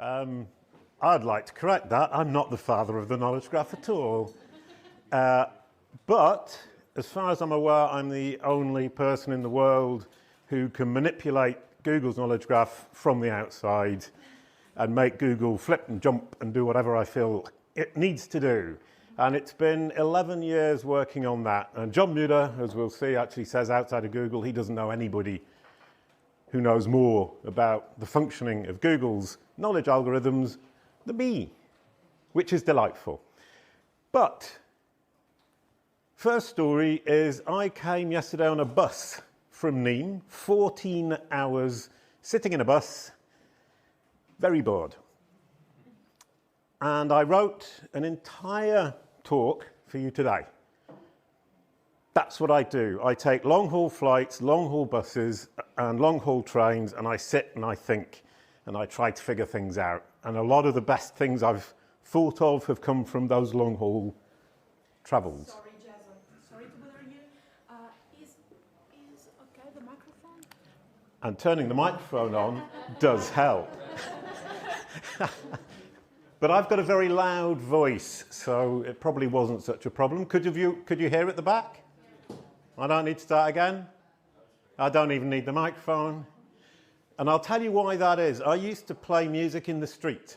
I'd like to correct that. I'm not the father of the knowledge graph at all. But as far as I'm aware, I'm the only person in the world who can manipulate Google's knowledge graph from the outside and make Google flip and jump and do whatever I feel it needs to do. And it's been 11 years working on that. And John Mueller, as we'll see, actually says outside of Google, he doesn't know anybody who knows more about the functioning of Google's knowledge algorithms than me, which is delightful. But first story is I came yesterday on a bus from Nîmes, 14 hours sitting in a bus, very bored. And I wrote an entire talk for you today. That's what I do. I take long-haul flights, long-haul buses, and long-haul trains, and I sit and I think, and I try to figure things out. And a lot of the best things I've thought of have come from those long-haul travels. Sorry, Jason. Sorry to bother you. Is okay the microphone? And turning the microphone on does help. But I've got a very loud voice, so it probably wasn't such a problem. Could you hear at the back? I don't need to start again. I don't even need the microphone. And I'll tell you why that is. I used to play music in the street.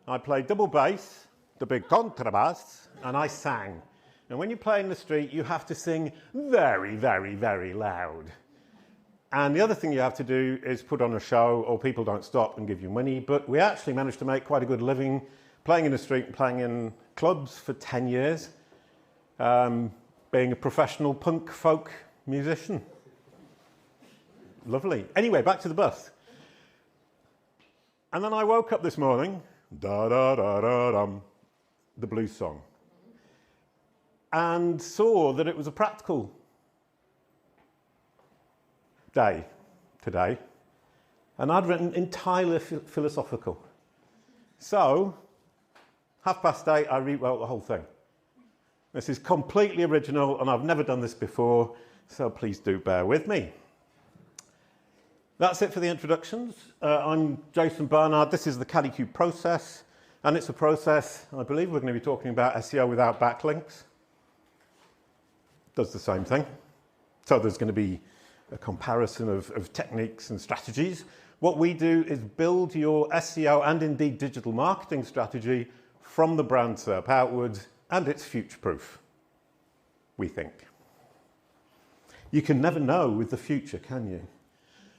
I played double bass, the big contrabass, and I sang. And when you play in the street, you have to sing very, very, very loud. And the other thing you have to do is put on a show, or people don't stop and give you money. But we actually managed to make quite a good living playing in the street and playing in clubs for 10 years, being a professional punk folk musician. Lovely. Anyway, back to the bus. And then I woke up this morning, da-da-da-da-dum, the blues song, and saw that it was a practical day today, and I'd written entirely philosophical. So, 8:30, I rewrote the whole thing. This is completely original, and I've never done this before, so please do bear with me. That's it for the introductions. I'm Jason Barnard. This is the Kalicube Process, and it's a process, I believe we're going to be talking about SEO without backlinks. Does the same thing. So there's going to be a comparison of techniques and strategies. What we do is build your SEO and indeed digital marketing strategy from the brand SERP outwards, and it's future-proof, we think. You can never know with the future, can you?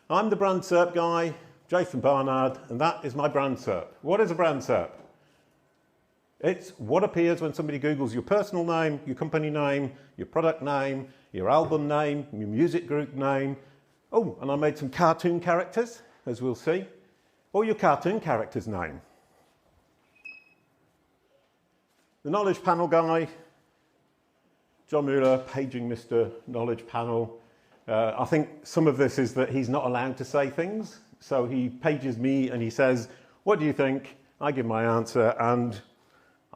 I'm the brand SERP guy, Jason Barnard, and that is my brand SERP. What is a brand SERP? It's what appears when somebody Googles your personal name, your company name, your product name, your album name, your music group name. Oh, and I made some cartoon characters, as we'll see. Or your cartoon character's name. The knowledge panel guy, John Mueller, paging Mr. Knowledge Panel. I think some of this is that he's not allowed to say things. So he pages me and he says, what do you think? I give my answer, and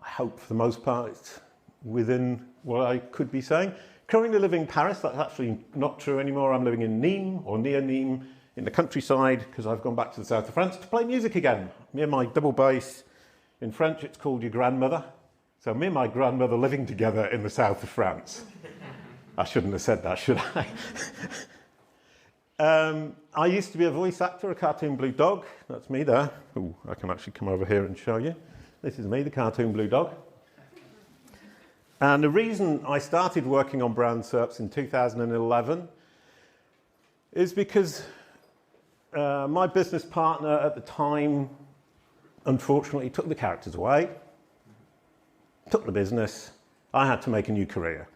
I hope for the most part it's within what I could be saying. Currently living in Paris. That's actually not true anymore. I'm living in Nîmes, or near Nîmes, in the countryside, because I've gone back to the south of France to play music again. Me and my double bass. In French, it's called your grandmother. So me and my grandmother living together in the south of France. I shouldn't have said that, should I? I used to be a voice actor, a cartoon blue dog. That's me there. Oh, I can actually come over here and show you. This is me, the cartoon blue dog. And the reason I started working on brand SERPs in 2011 is because my business partner at the time, unfortunately, took the characters away, took the business. I had to make a new career.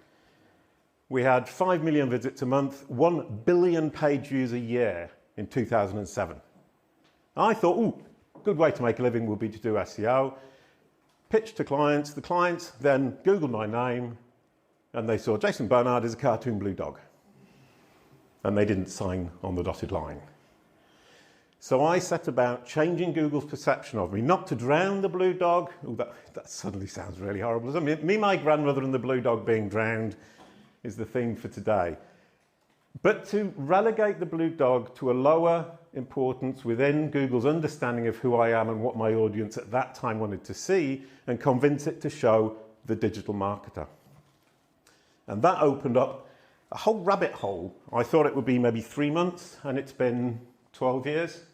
We had 5 million visits a month, 1 billion page views a year in 2007. I thought, ooh, good way to make a living would be to do SEO. Pitched to clients. The clients then Googled my name, and they saw Jason Barnard is a cartoon blue dog. And they didn't sign on the dotted line. So I set about changing Google's perception of me, not to drown the blue dog. Ooh, that suddenly sounds really horrible. I mean, me, my grandmother, and the blue dog being drowned is the theme for today. But to relegate the blue dog to a lower importance within Google's understanding of who I am and what my audience at that time wanted to see, and convince it to show the digital marketer. And that opened up a whole rabbit hole. I thought it would be maybe 3 months, and it's been 12 years.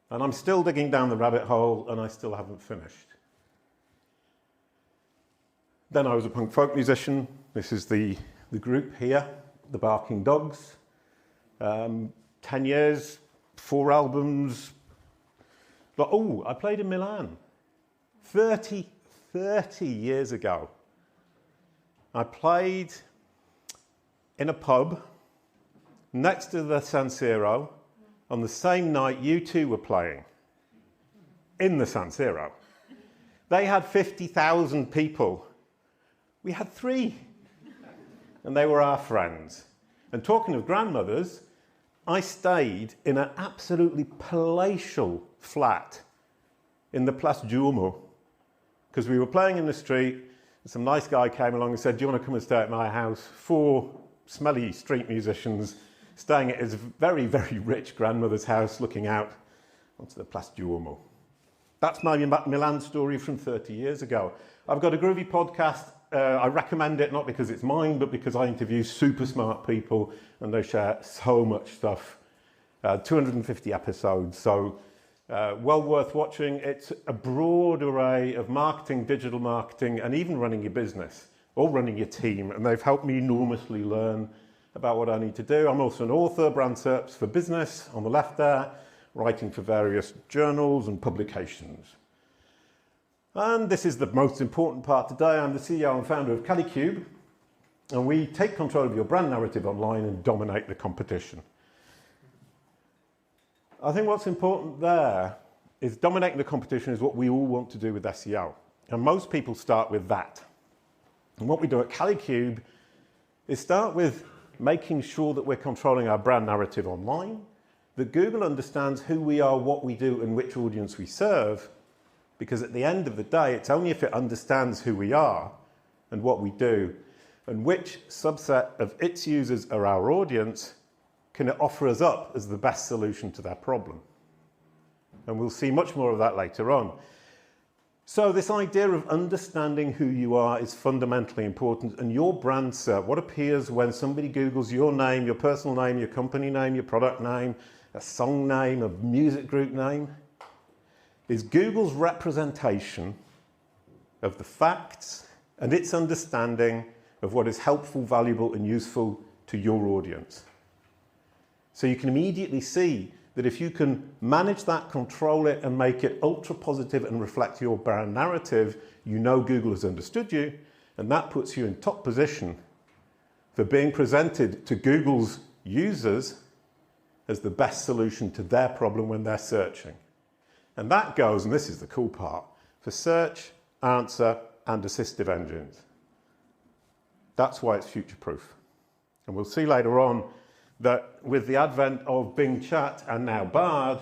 And I'm still digging down the rabbit hole, and I still haven't finished. Then I was a punk folk musician. This is the group here, the Barking Dogs. 10 years, 4 albums. But, oh, I played in Milan 30 years ago. I played in a pub next to the San Siro on the same night you two were playing in the San Siro. They had 50,000 people. We had 3. And they were our friends. And talking of grandmothers, I stayed in an absolutely palatial flat in the Place Giumo, because we were playing in the street, and some nice guy came along and said, "Do you want to come and stay at my house?" 4 smelly street musicians staying at his very, very rich grandmother's house, looking out onto the Place Giumo. That's my Milan story from 30 years ago. I've got a groovy podcast. I recommend it not because it's mine, but because I interview super smart people and they share so much stuff. 250 episodes, so well worth watching. It's a broad array of marketing, digital marketing, and even running your business or running your team, and they've helped me enormously learn about what I need to do. I'm also an author, Brand SERPs for Business on the left there, writing for various journals and publications. And this is the most important part today. I'm the CEO and founder of Kalicube, and we take control of your brand narrative online and dominate the competition. I think what's important there is dominating the competition is what we all want to do with SEO. And most people start with that. And what we do at Kalicube is start with making sure that we're controlling our brand narrative online, that Google understands who we are, what we do, and which audience we serve. Because at the end of the day, it's only if it understands who we are and what we do and which subset of its users are our audience can it offer us up as the best solution to their problem. And we'll see much more of that later on. So this idea of understanding who you are is fundamentally important, and your brand SERP, what appears when somebody Googles your name, your personal name, your company name, your product name, a song name, a music group name, is Google's representation of the facts and its understanding of what is helpful, valuable, and useful to your audience. So you can immediately see that if you can manage that, control it, and make it ultra positive and reflect your brand narrative, you know Google has understood you, and that puts you in top position for being presented to Google's users as the best solution to their problem when they're searching. And that goes, and this is the cool part, for search, answer, and assistive engines. That's why it's future-proof. And we'll see later on that with the advent of Bing Chat and now Bard,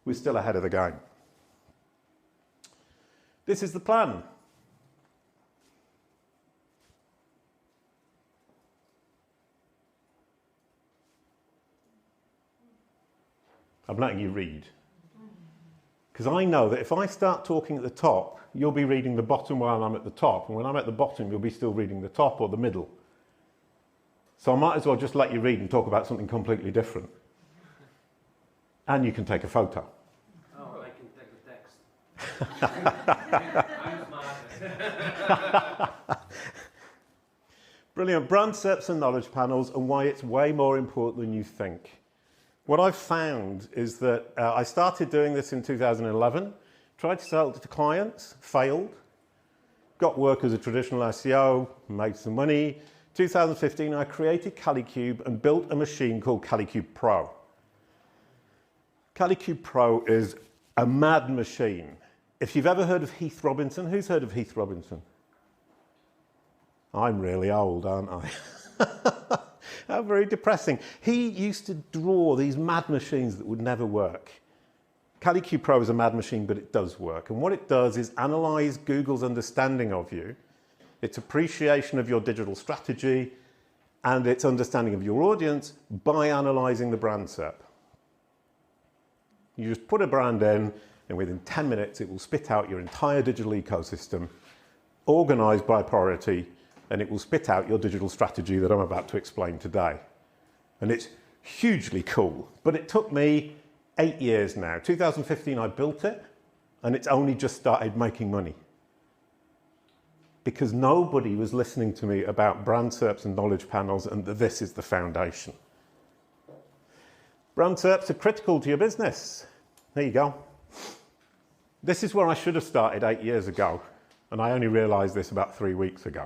we're still ahead of the game. This is the plan. I'm letting you read. Because I know that if I start talking at the top, you'll be reading the bottom while I'm at the top. And when I'm at the bottom, you'll be still reading the top or the middle. So I might as well just let you read and talk about something completely different. And you can take a photo. Oh, I can take the text. I'm smart. Brilliant. Brand SERPs and knowledge panels, and why it's way more important than you think. What I've found is that I started doing this in 2011, tried to sell it to clients, failed, got work as a traditional SEO, made some money. 2015, I created Kalicube and built a machine called Kalicube Pro. Kalicube Pro is a mad machine. If you've ever heard of Heath Robinson, who's heard of Heath Robinson? I'm really old, aren't I? How very depressing. He used to draw these mad machines that would never work. Kalicube Pro is a mad machine, but it does work. And what it does is analyze Google's understanding of you, its appreciation of your digital strategy, and its understanding of your audience by analyzing the brand SERP. You just put a brand in, and within 10 minutes, it will spit out your entire digital ecosystem, organized by priority, and it will spit out your digital strategy that I'm about to explain today. And it's hugely cool, but it took me 8 years now. 2015, I built it, and it's only just started making money. Because nobody was listening to me about brand SERPs and knowledge panels, and that this is the foundation. Brand SERPs are critical to your business. There you go. This is where I should have started 8 years ago, and I only realized this about 3 weeks ago.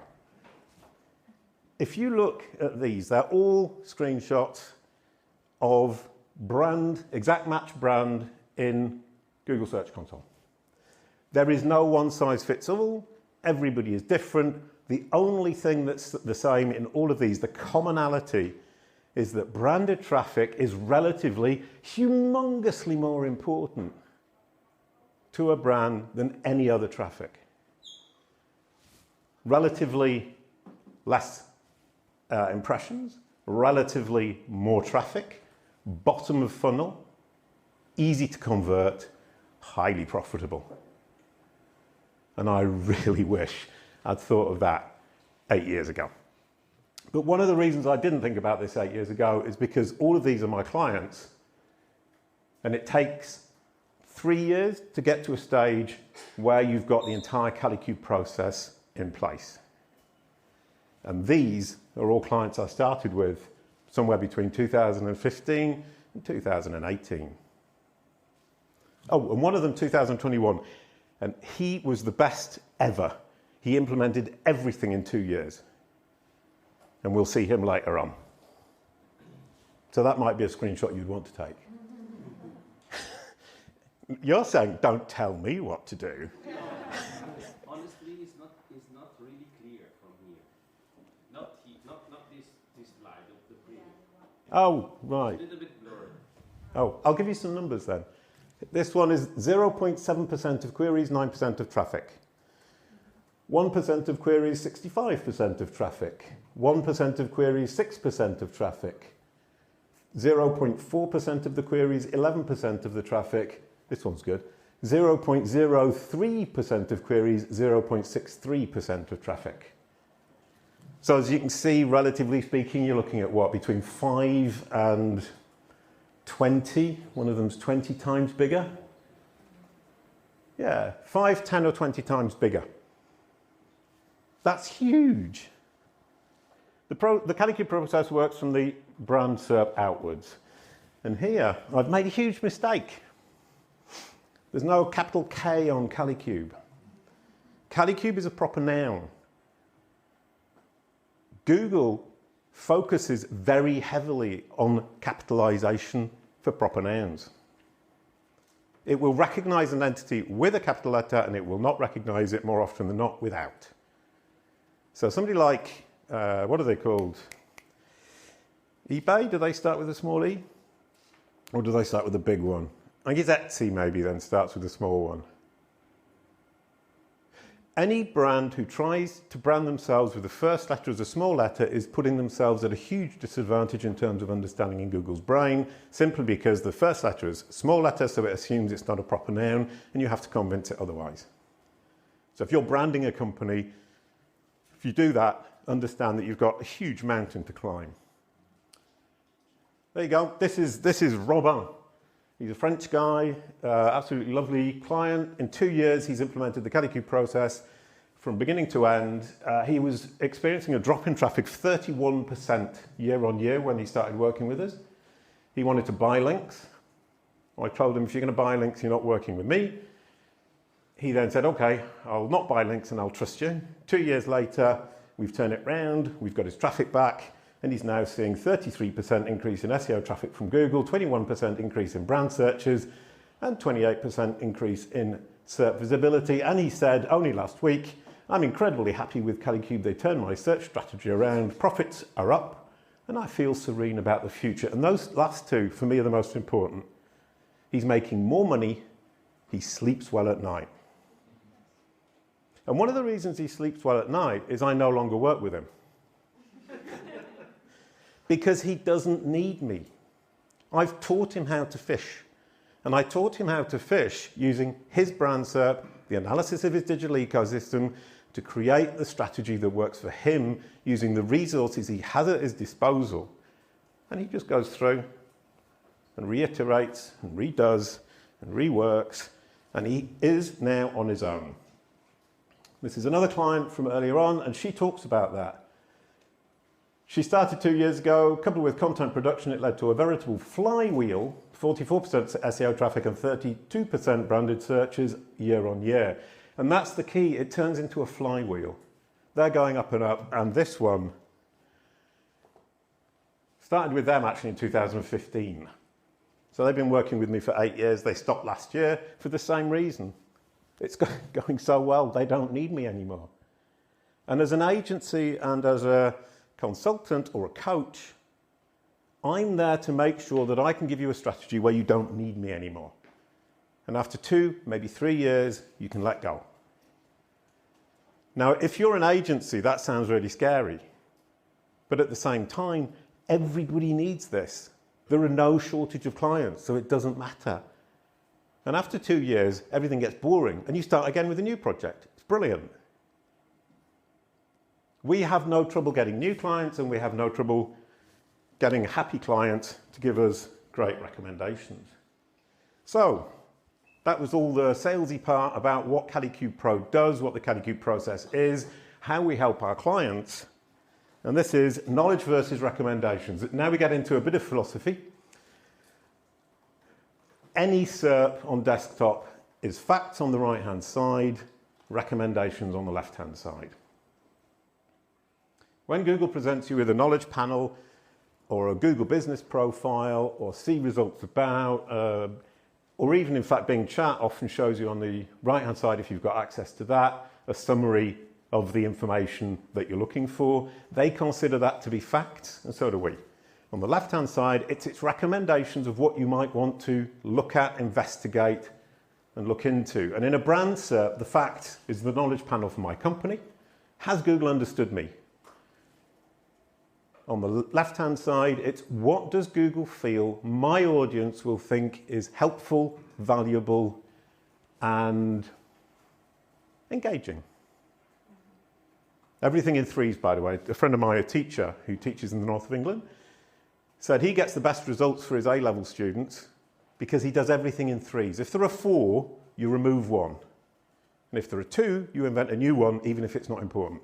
If you look at these, they're all screenshots of brand, exact match brand in Google Search Console. There is no one size fits all. Everybody is different. The only thing that's the same in all of these, the commonality, is that branded traffic is relatively, humongously more important to a brand than any other traffic. Relatively less impressions, relatively more traffic, bottom of funnel, easy to convert, highly profitable. And I really wish I'd thought of that 8 years ago. But one of the reasons I didn't think about this 8 years ago is because all of these are my clients, and it takes 3 years to get to a stage where you've got the entire Kalicube process in place. And these are all clients I started with somewhere between 2015 and 2018. Oh, and one of them 2021. And he was the best ever. He implemented everything in 2 years. And we'll see him later on. So that might be a screenshot you'd want to take. You're saying, don't tell me what to do. Honestly, it's not really clear from here. Not this slide of the previous. Oh, right. It's a little bit blurred. Oh, I'll give you some numbers then. This one is 0.7% of queries, 9% of traffic. 1% of queries, 65% of traffic. 1% of queries, 6% of traffic. 0.4% of the queries, 11% of the traffic. This one's good. 0.03% of queries, 0.63% of traffic. So as you can see, relatively speaking, you're looking at what? Between 5 and 20. One of them's 20 times bigger. Yeah, 5, 10 or 20 times bigger. That's huge. The Kalicube process works from the brand SERP outwards. And here, I've made a huge mistake. There's no capital K on Kalicube. Kalicube is a proper noun. Google focuses very heavily on capitalization for proper nouns. It will recognize an entity with a capital letter, and it will not recognize it more often than not without. So somebody like, what are they called? eBay, do they start with a small e? Or do they start with a big one? I guess Etsy maybe then starts with a small one. Any brand who tries to brand themselves with the first letter as a small letter is putting themselves at a huge disadvantage in terms of understanding in Google's brain, simply because the first letter is a small letter, so it assumes it's not a proper noun, and you have to convince it otherwise. So if you're branding a company, if you do that, understand that you've got a huge mountain to climb. There you go. This is Robin. He's a French guy, absolutely lovely client. In 2 years, he's implemented the Kalicube process from beginning to end. He was experiencing a drop in traffic of 31% year on year when he started working with us. He wanted to buy links. I told him, if you're going to buy links, you're not working with me. He then said, okay, I'll not buy links and I'll trust you. 2 years later, we've turned it round. We've got his traffic back. And he's now seeing 33% increase in SEO traffic from Google, 21% increase in brand searches, and 28% increase in SERP visibility. And he said, only last week, I'm incredibly happy with Kalicube. They turned my search strategy around. Profits are up, and I feel serene about the future. And those last two, for me, are the most important. He's making more money. He sleeps well at night. And one of the reasons he sleeps well at night is I no longer work with him. Because he doesn't need me. I've taught him how to fish. And I taught him how to fish using his brand SERP, the analysis of his digital ecosystem, to create the strategy that works for him using the resources he has at his disposal. And he just goes through and reiterates and redoes and reworks, and he is now on his own. This is another client from earlier on, and she talks about that. She started 2 years ago, coupled with content production, it led to a veritable flywheel, 44% SEO traffic and 32% branded searches year on year. And that's the key, it turns into a flywheel. They're going up and up, and this one started with them actually in 2015. So they've been working with me for 8 years. They stopped last year for the same reason. It's going so well, they don't need me anymore. And as an agency and as a consultant or a coach, I'm there to make sure that I can give you a strategy where you don't need me anymore. And after 2, maybe 3 years, you can let go. Now, if you're an agency, that sounds really scary. But at the same time, everybody needs this. There are no shortage of clients, so it doesn't matter. And after 2 years, everything gets boring, and you start again with a new project. It's brilliant. We have no trouble getting new clients, and we have no trouble getting a happy client to give us great recommendations. So, that was all the salesy part about what Kalicube Pro does, what the Kalicube process is, how we help our clients. And this is knowledge versus recommendations. Now we get into a bit of philosophy. Any SERP on desktop is facts on the right-hand side, recommendations on the left-hand side. When Google presents you with a knowledge panel or a Google business profile or see results about, or even in fact Bing Chat often shows you on the right-hand side, if you've got access to that, a summary of the information that you're looking for. They consider that to be facts, and so do we. On the left-hand side, it's recommendations of what you might want to look at, investigate, and look into. And in a brand SERP, the fact is the knowledge panel for my company. Has Google understood me? On the left-hand side, it's what does Google feel my audience will think is helpful, valuable, and engaging. Everything in threes, by the way. A friend of mine, a teacher who teaches in the north of England, said he gets the best results for his A-level students because he does everything in threes. If there are 4, you remove 1. And if there are 2, you invent a new one, even if it's not important.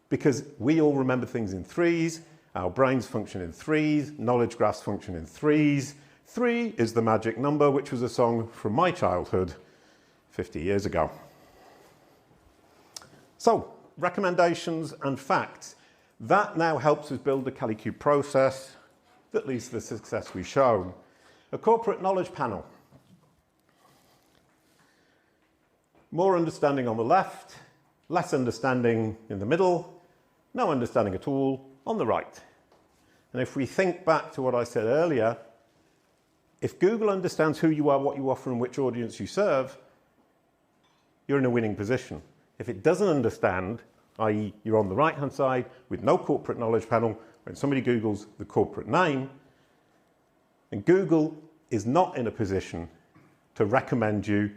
Because we all remember things in threes, our brains function in threes, knowledge graphs function in threes. 3 is the magic number, which was a song from my childhood 50 years ago. So, recommendations and facts. That now helps us build a Kalicube process that leads to the success we've shown. A corporate knowledge panel. More understanding on the left, less understanding in the middle, no understanding at all on the right. And if we think back to what I said earlier, if Google understands who you are, what you offer, and which audience you serve, you're in a winning position. If it doesn't understand, i.e. you're on the right-hand side with no corporate knowledge panel, when somebody Googles the corporate name, and Google is not in a position to recommend you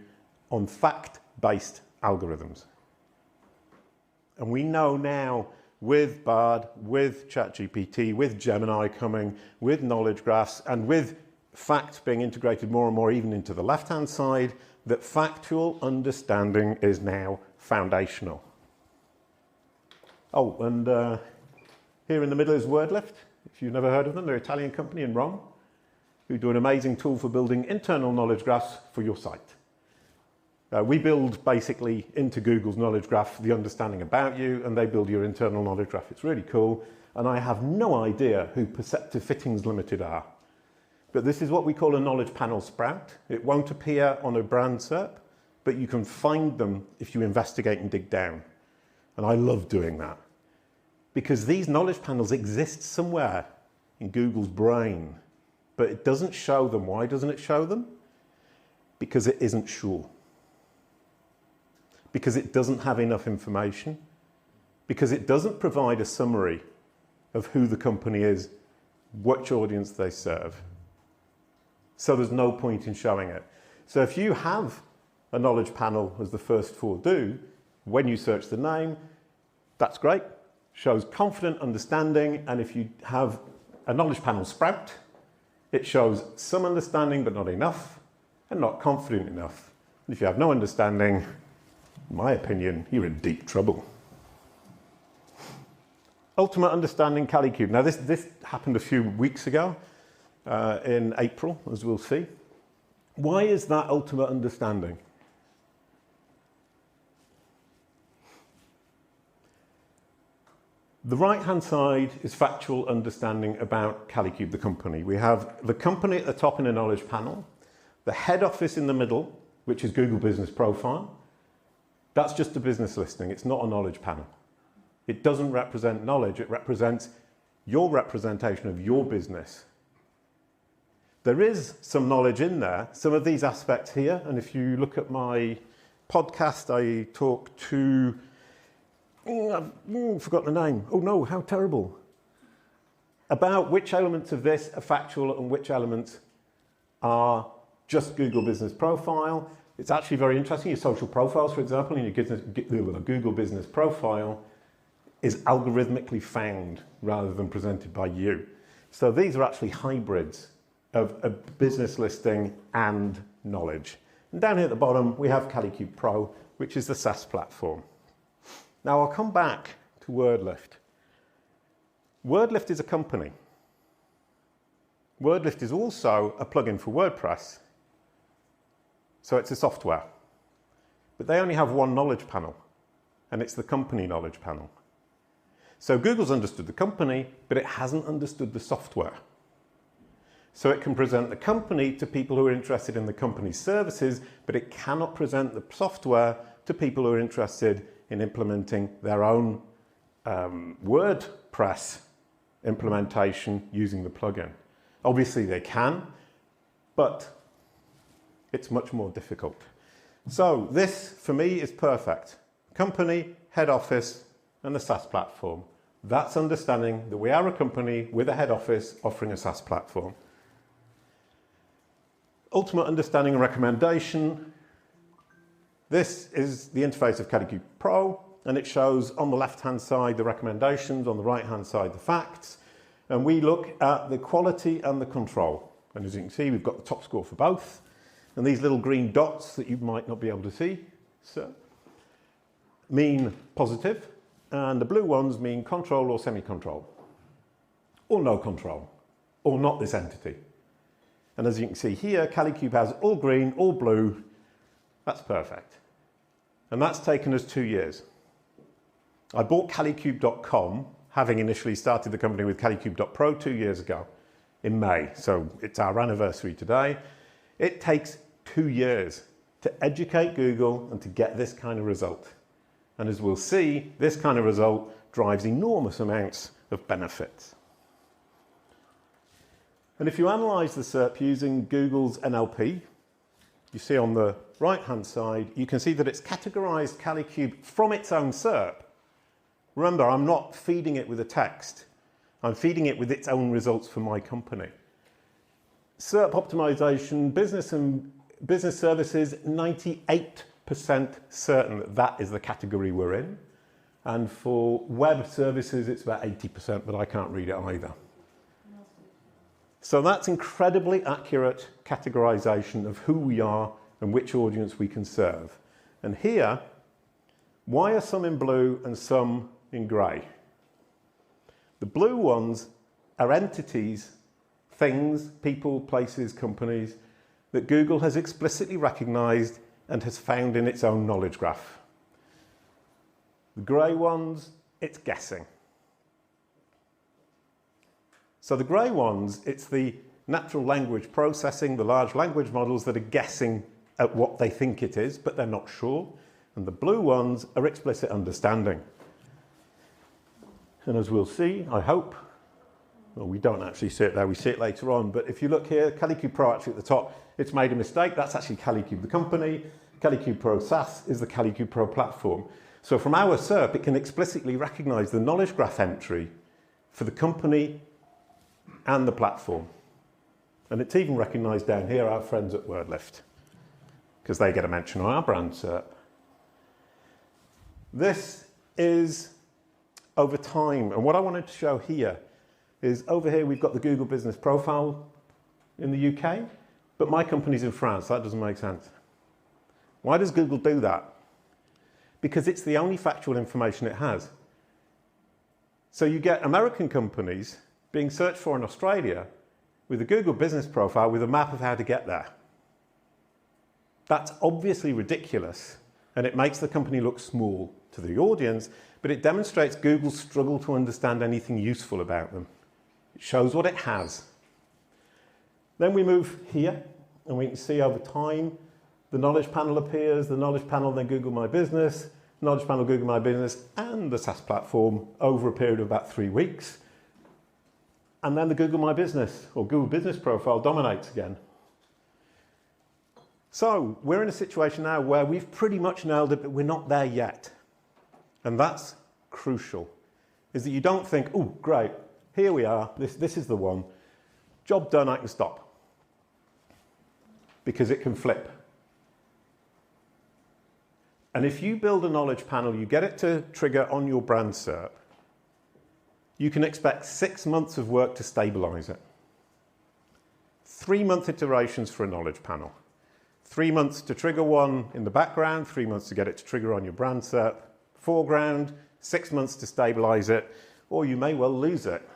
on fact-based algorithms. And we know now with Bard, with ChatGPT, with Gemini coming, with knowledge graphs, and with facts being integrated more and more even into the left-hand side, that factual understanding is now foundational. Oh, and here in the middle is WordLift. If you've never heard of them, they're an Italian company in Rome who do an amazing tool for building internal knowledge graphs for your site. We build basically into Google's knowledge graph the understanding about you, and they build your internal knowledge graph. It's really cool, and I have no idea who Perceptive Fittings Limited are. But this is what we call a knowledge panel sprout. It won't appear on a brand SERP, but you can find them if you investigate and dig down. And I love doing that. Because these knowledge panels exist somewhere in Google's brain, but it doesn't show them. Why doesn't it show them? Because it isn't sure. Because it doesn't have enough information. Because it doesn't provide a summary of who the company is, which audience they serve. So there's no point in showing it. So if you have a knowledge panel, as the first four do, when you search the name, that's great. Shows confident understanding. And if you have a knowledge panel sprout, it shows some understanding but not enough, and not confident enough. And if you have no understanding, in my opinion, you're in deep trouble. Ultimate understanding Kalicube. Now this happened a few weeks ago in April, as we'll see. Why is that ultimate understanding? The right-hand side is factual understanding about Kalicube, the company. We have the company at the top in a knowledge panel, the head office in the middle, which is Google Business Profile. That's just a business listing. It's not a knowledge panel. It doesn't represent knowledge. It represents your representation of your business. There is some knowledge in there, some of these aspects here. And if you look at my podcast, I talk to, I've forgotten the name. Oh no, how terrible. About which elements of this are factual and which elements are just Google Business Profile. It's actually very interesting. Your social profiles, for example, in your Google Business Profile is algorithmically found rather than presented by you. So these are actually hybrids of a business listing and knowledge. And down here at the bottom, we have Kalicube Pro, which is the SaaS platform. Now I'll come back to WordLift. WordLift is a company. WordLift is also a plugin for WordPress. So it's a software. But they only have one knowledge panel, and it's the company knowledge panel. So Google's understood the company, but it hasn't understood the software. So it can present the company to people who are interested in the company's services, but it cannot present the software to people who are interested in implementing their own WordPress implementation using the plugin. Obviously they can, but it's much more difficult. So this, for me, is perfect. Company, head office, and the SaaS platform. That's understanding that we are a company with a head office offering a SaaS platform. Ultimate understanding and recommendation. This is the interface of Kalicube Pro, and it shows on the left-hand side the recommendations, on the right-hand side the facts, and we look at the quality and the control. And as you can see, we've got the top score for both, and these little green dots that you might not be able to see mean positive, and the blue ones mean control or semi-control, or no control, or not this entity. And as you can see here, Kalicube has all green, all blue. That's perfect. And that's taken us 2 years. I bought Kalicube.com, having initially started the company with Kalicube.pro 2 years ago in May. So it's our anniversary today. It takes 2 years to educate Google and to get this kind of result. And as we'll see, this kind of result drives enormous amounts of benefits. And if you analyze the SERP using Google's NLP, you see on the right-hand side, you can see that it's categorized Kalicube from its own SERP. Remember, I'm not feeding it with a text. I'm feeding it with its own results for my company. SERP optimization, business services, 98% certain that that is the category we're in. And for web services, it's about 80%, but I can't read it either. So that's incredibly accurate categorization of who we are and which audience we can serve. And here, why are some in blue and some in grey? The blue ones are entities, things, people, places, companies that Google has explicitly recognized and has found in its own knowledge graph. The grey ones, it's guessing. So the grey ones, it's the natural language processing, the large language models that are guessing at what they think it is, but they're not sure. And the blue ones are explicit understanding. And as we'll see, I hope, well, we don't actually see it there, we see it later on, but if you look here, Kalicube Pro actually at the top, it's made a mistake. That's actually Kalicube the company. Kalicube Pro SaaS is the Kalicube Pro platform. So from our SERP, it can explicitly recognize the knowledge graph entry for the company and the platform. And it's even recognised down here, our friends at WordLift, because they get a mention on our brand SERP. This is over time. And what I wanted to show here is over here we've got the Google Business Profile in the UK, but my company's in France. That doesn't make sense. Why does Google do that? Because it's the only factual information it has. So you get American companies being searched for in Australia with a Google Business Profile with a map of how to get there. That's obviously ridiculous, and it makes the company look small to the audience, but it demonstrates Google's struggle to understand anything useful about them. It shows what it has. Then we move here, and we can see over time, the knowledge panel appears, the knowledge panel, then Google My Business, knowledge panel, Google My Business, and the SaaS platform over a period of about 3 weeks. And then the Google My Business, or Google Business Profile, dominates again. So we're in a situation now where we've pretty much nailed it, but we're not there yet. And that's crucial, is that you don't think, oh, great, here we are, this is the one. Job done, I can stop. Because it can flip. And if you build a knowledge panel, you get it to trigger on your brand SERP, you can expect 6 months of work to stabilize it. 3-month iterations for a knowledge panel. 3 months to trigger one in the background, 3 months to get it to trigger on your brand SERP foreground, 6 months to stabilize it, or you may well lose it.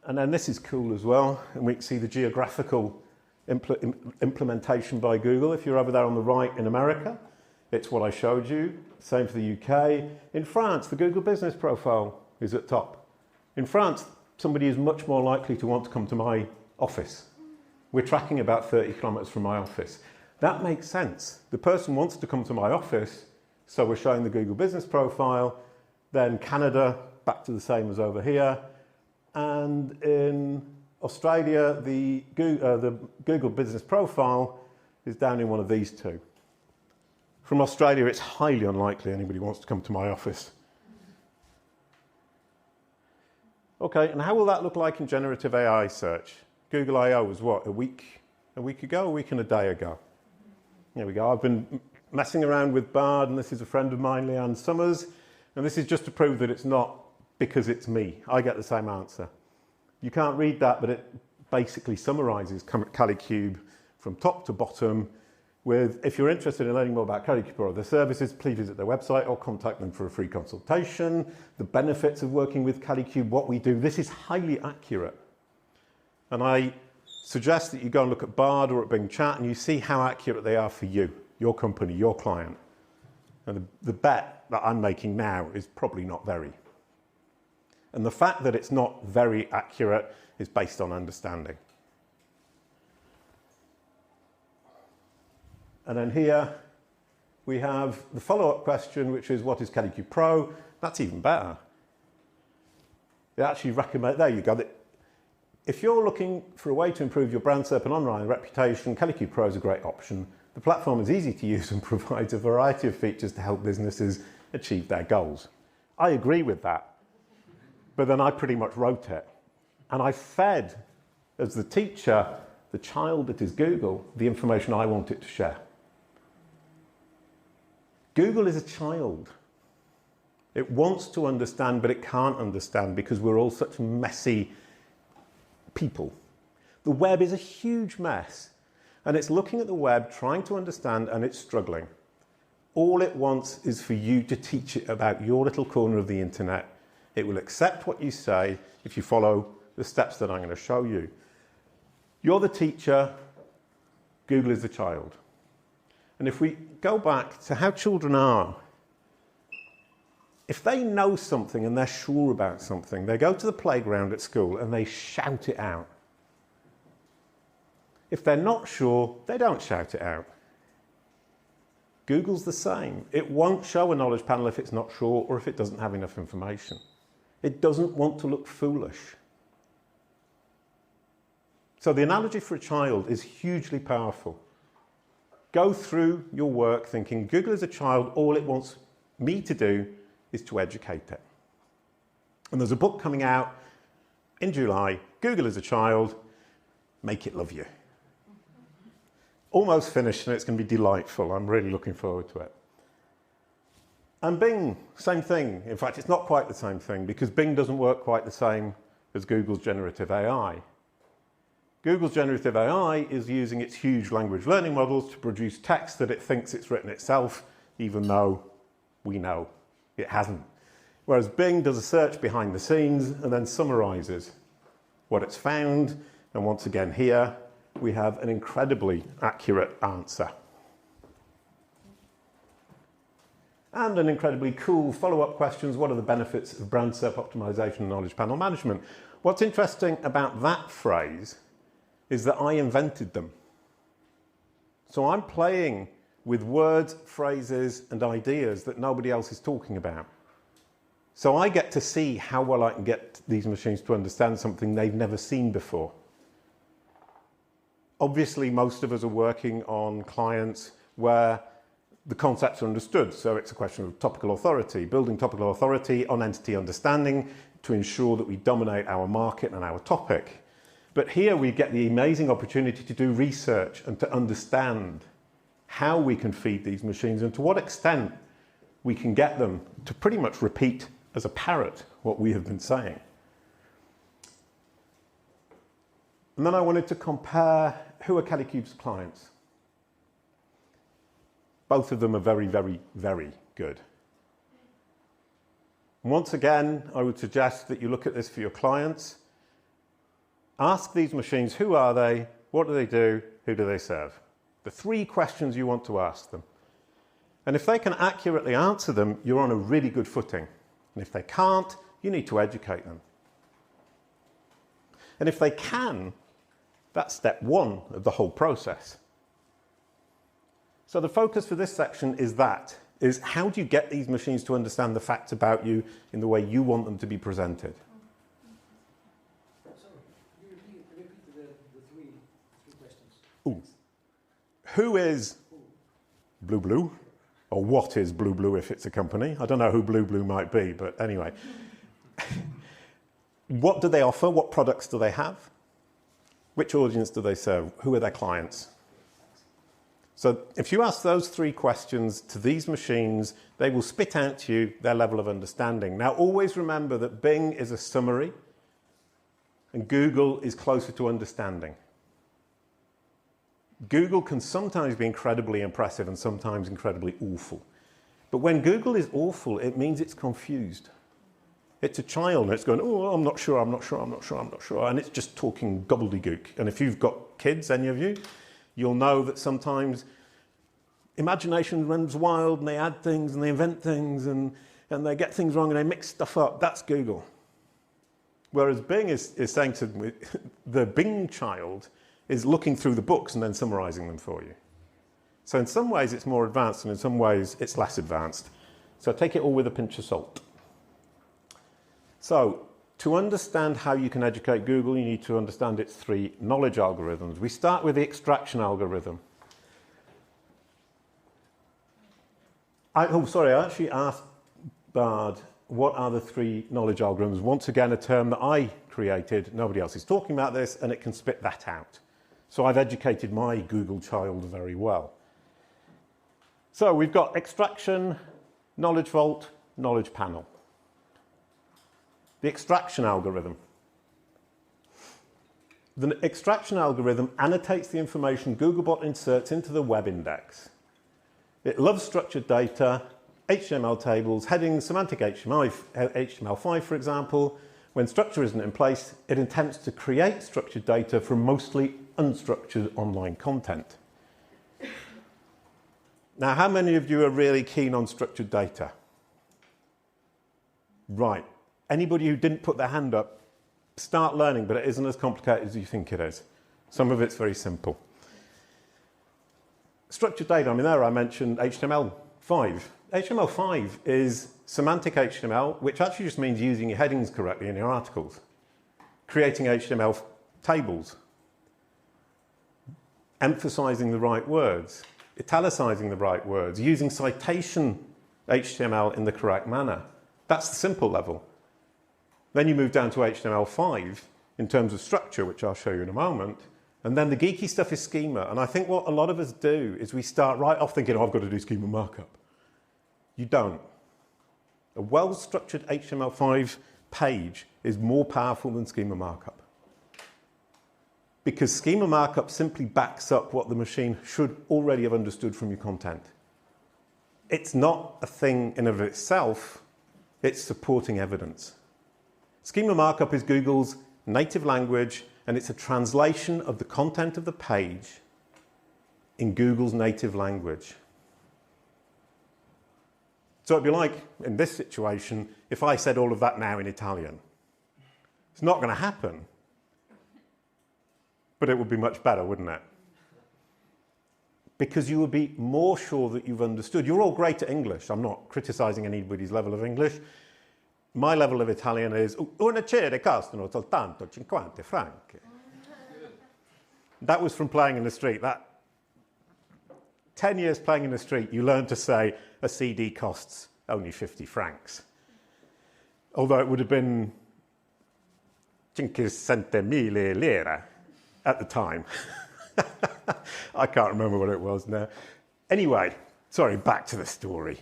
And then this is cool as well, and we can see the geographical implementation by Google. If you're over there on the right in America, it's what I showed you. Same for the UK. In France, the Google Business Profile is at top. In France, somebody is much more likely to want to come to my office. We're tracking about 30 kilometers from my office. That makes sense. The person wants to come to my office, so we're showing the Google Business Profile. Then Canada, back to the same as over here. And in Australia, the Google Business Profile is down in one of these two. From Australia, it's highly unlikely anybody wants to come to my office. Okay, and how will that look like in generative AI search? Google I/O was what, a week ago, a week and a day ago? There we go. I've been messing around with Bard, and this is a friend of mine, Leanne Summers, and this is just to prove that it's not because it's me. I get the same answer. You can't read that, but it basically summarizes Kalicube from top to bottom with, if you're interested in learning more about Kalicube or other services, please visit their website or contact them for a free consultation. The benefits of working with Kalicube, what we do, this is highly accurate. And I suggest that you go and look at Bard or at Bing Chat and you see how accurate they are for you, your company, your client. And the bet that I'm making now is probably not very. And the fact that it's not very accurate is based on understanding. And then here we have the follow-up question, which is, what is Kalicube Pro? That's even better. It actually recommends, there you go. If you're looking for a way to improve your brand SERP and online reputation, Kalicube Pro is a great option. The platform is easy to use and provides a variety of features to help businesses achieve their goals. I agree with that. But then I pretty much wrote it. And I fed, as the teacher, the child that is Google, the information I want it to share. Google is a child. It wants to understand, but it can't understand because we're all such messy people. The web is a huge mess. And it's looking at the web, trying to understand, and it's struggling. All it wants is for you to teach it about your little corner of the internet. It will accept what you say if you follow the steps that I'm going to show you. You're the teacher, Google is the child. And if we go back to how children are, if they know something and they're sure about something, they go to the playground at school and they shout it out. If they're not sure, they don't shout it out. Google's the same. It won't show a knowledge panel if it's not sure or if it doesn't have enough information. It doesn't want to look foolish. So the analogy for a child is hugely powerful. Go through your work thinking, Google is a child, all it wants me to do is to educate it. And there's a book coming out in July, Google is a child, make it love you. Almost finished, and it's going to be delightful. I'm really looking forward to it. And Bing, same thing. In fact, it's not quite the same thing because Bing doesn't work quite the same as Google's generative AI. Google's generative AI is using its huge language learning models to produce text that it thinks it's written itself, even though we know it hasn't. Whereas Bing does a search behind the scenes and then summarizes what it's found. And once again here, we have an incredibly accurate answer. And an incredibly cool follow-up questions. What are the benefits of brand SERP optimization and knowledge panel management? What's interesting about that phrase is that I invented them. So I'm playing with words, phrases, and ideas that nobody else is talking about. So I get to see how well I can get these machines to understand something they've never seen before. Obviously, most of us are working on clients where the concepts are understood. So it's a question of topical authority, building topical authority on entity understanding to ensure that we dominate our market and our topic. But here we get the amazing opportunity to do research and to understand how we can feed these machines and to what extent we can get them to pretty much repeat as a parrot what we have been saying. And then I wanted to compare who are Kalicube's clients. Both of them are very, very, very good. Once again, I would suggest that you look at this for your clients. Ask these machines, who are they? What do they do? Who do they serve? The 3 questions you want to ask them. And if they can accurately answer them, you're on a really good footing. And if they can't, you need to educate them. And if they can, that's step 1 of the whole process. So the focus for this section is how do you get these machines to understand the facts about you in the way you want them to be presented? So, you repeat the three questions. Ooh. Who is Blue Blue? Or what is Blue Blue if it's a company? I don't know who Blue Blue might be, but anyway. What do they offer? What products do they have? Which audience do they serve? Who are their clients? So if you ask those 3 questions to these machines, they will spit out to you their level of understanding. Now, always remember that Bing is a summary and Google is closer to understanding. Google can sometimes be incredibly impressive and sometimes incredibly awful. But when Google is awful, it means it's confused. It's a child and it's going, oh, I'm not sure, I'm not sure, I'm not sure, I'm not sure. And it's just talking gobbledygook. And if you've got kids, any of you, you'll know that sometimes imagination runs wild and they add things and they invent things and they get things wrong and they mix stuff up. That's Google. Whereas Bing is saying to them, the Bing child is looking through the books and then summarizing them for you. So in some ways it's more advanced and in some ways it's less advanced. So take it all with a pinch of salt. So to understand how you can educate Google, you need to understand its 3 knowledge algorithms. We start with the extraction algorithm. I actually asked Bard, what are the 3 knowledge algorithms? Once again, a term that I created. Nobody else is talking about this, and it can spit that out. So I've educated my Google child very well. So we've got extraction, knowledge vault, knowledge panel. The extraction algorithm. The extraction algorithm annotates the information Googlebot inserts into the web index. It loves structured data, HTML tables, headings, semantic HTML5, for example. When structure isn't in place, it intends to create structured data from mostly unstructured online content. Now, how many of you are really keen on structured data? Right. Anybody who didn't put their hand up, start learning, but it isn't as complicated as you think it is. Some of it's very simple. Structured data, there I mentioned HTML5. HTML5 is semantic HTML, which actually just means using your headings correctly in your articles. Creating HTML tables. Emphasizing the right words. Italicizing the right words. Using citation HTML in the correct manner. That's the simple level. Then you move down to HTML5, in terms of structure, which I'll show you in a moment. And then the geeky stuff is schema. And I think what a lot of us do is we start right off thinking, oh, I've got to do schema markup. You don't. A well-structured HTML5 page is more powerful than schema markup. Because schema markup simply backs up what the machine should already have understood from your content. It's not a thing in and of itself, it's supporting evidence. Schema markup is Google's native language, and it's a translation of the content of the page in Google's native language. So it'd be like, in this situation, if I said all of that now in Italian. It's not going to happen. But it would be much better, wouldn't it? Because you would be more sure that you've understood. You're all great at English. I'm not criticizing anybody's level of English. My level of Italian is una cere costano soltanto 50 franchi. That was from playing in the street. 10 years playing in the street, you learn to say a CD costs only 50 francs. Although it would have been 500.000 lire at the time. I can't remember what it was now. Anyway, sorry, back to the story.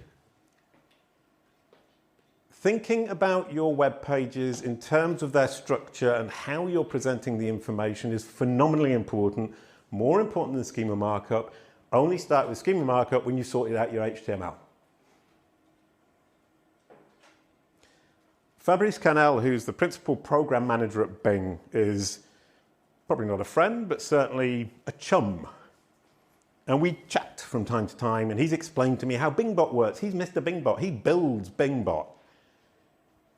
Thinking about your web pages in terms of their structure and how you're presenting the information is phenomenally important, more important than schema markup. Only start with schema markup when you sorted out your HTML. Fabrice Canel, who's the principal program manager at Bing, is probably not a friend, but certainly a chum. And we chat from time to time, and he's explained to me how BingBot works. He's Mr. BingBot. He builds BingBot.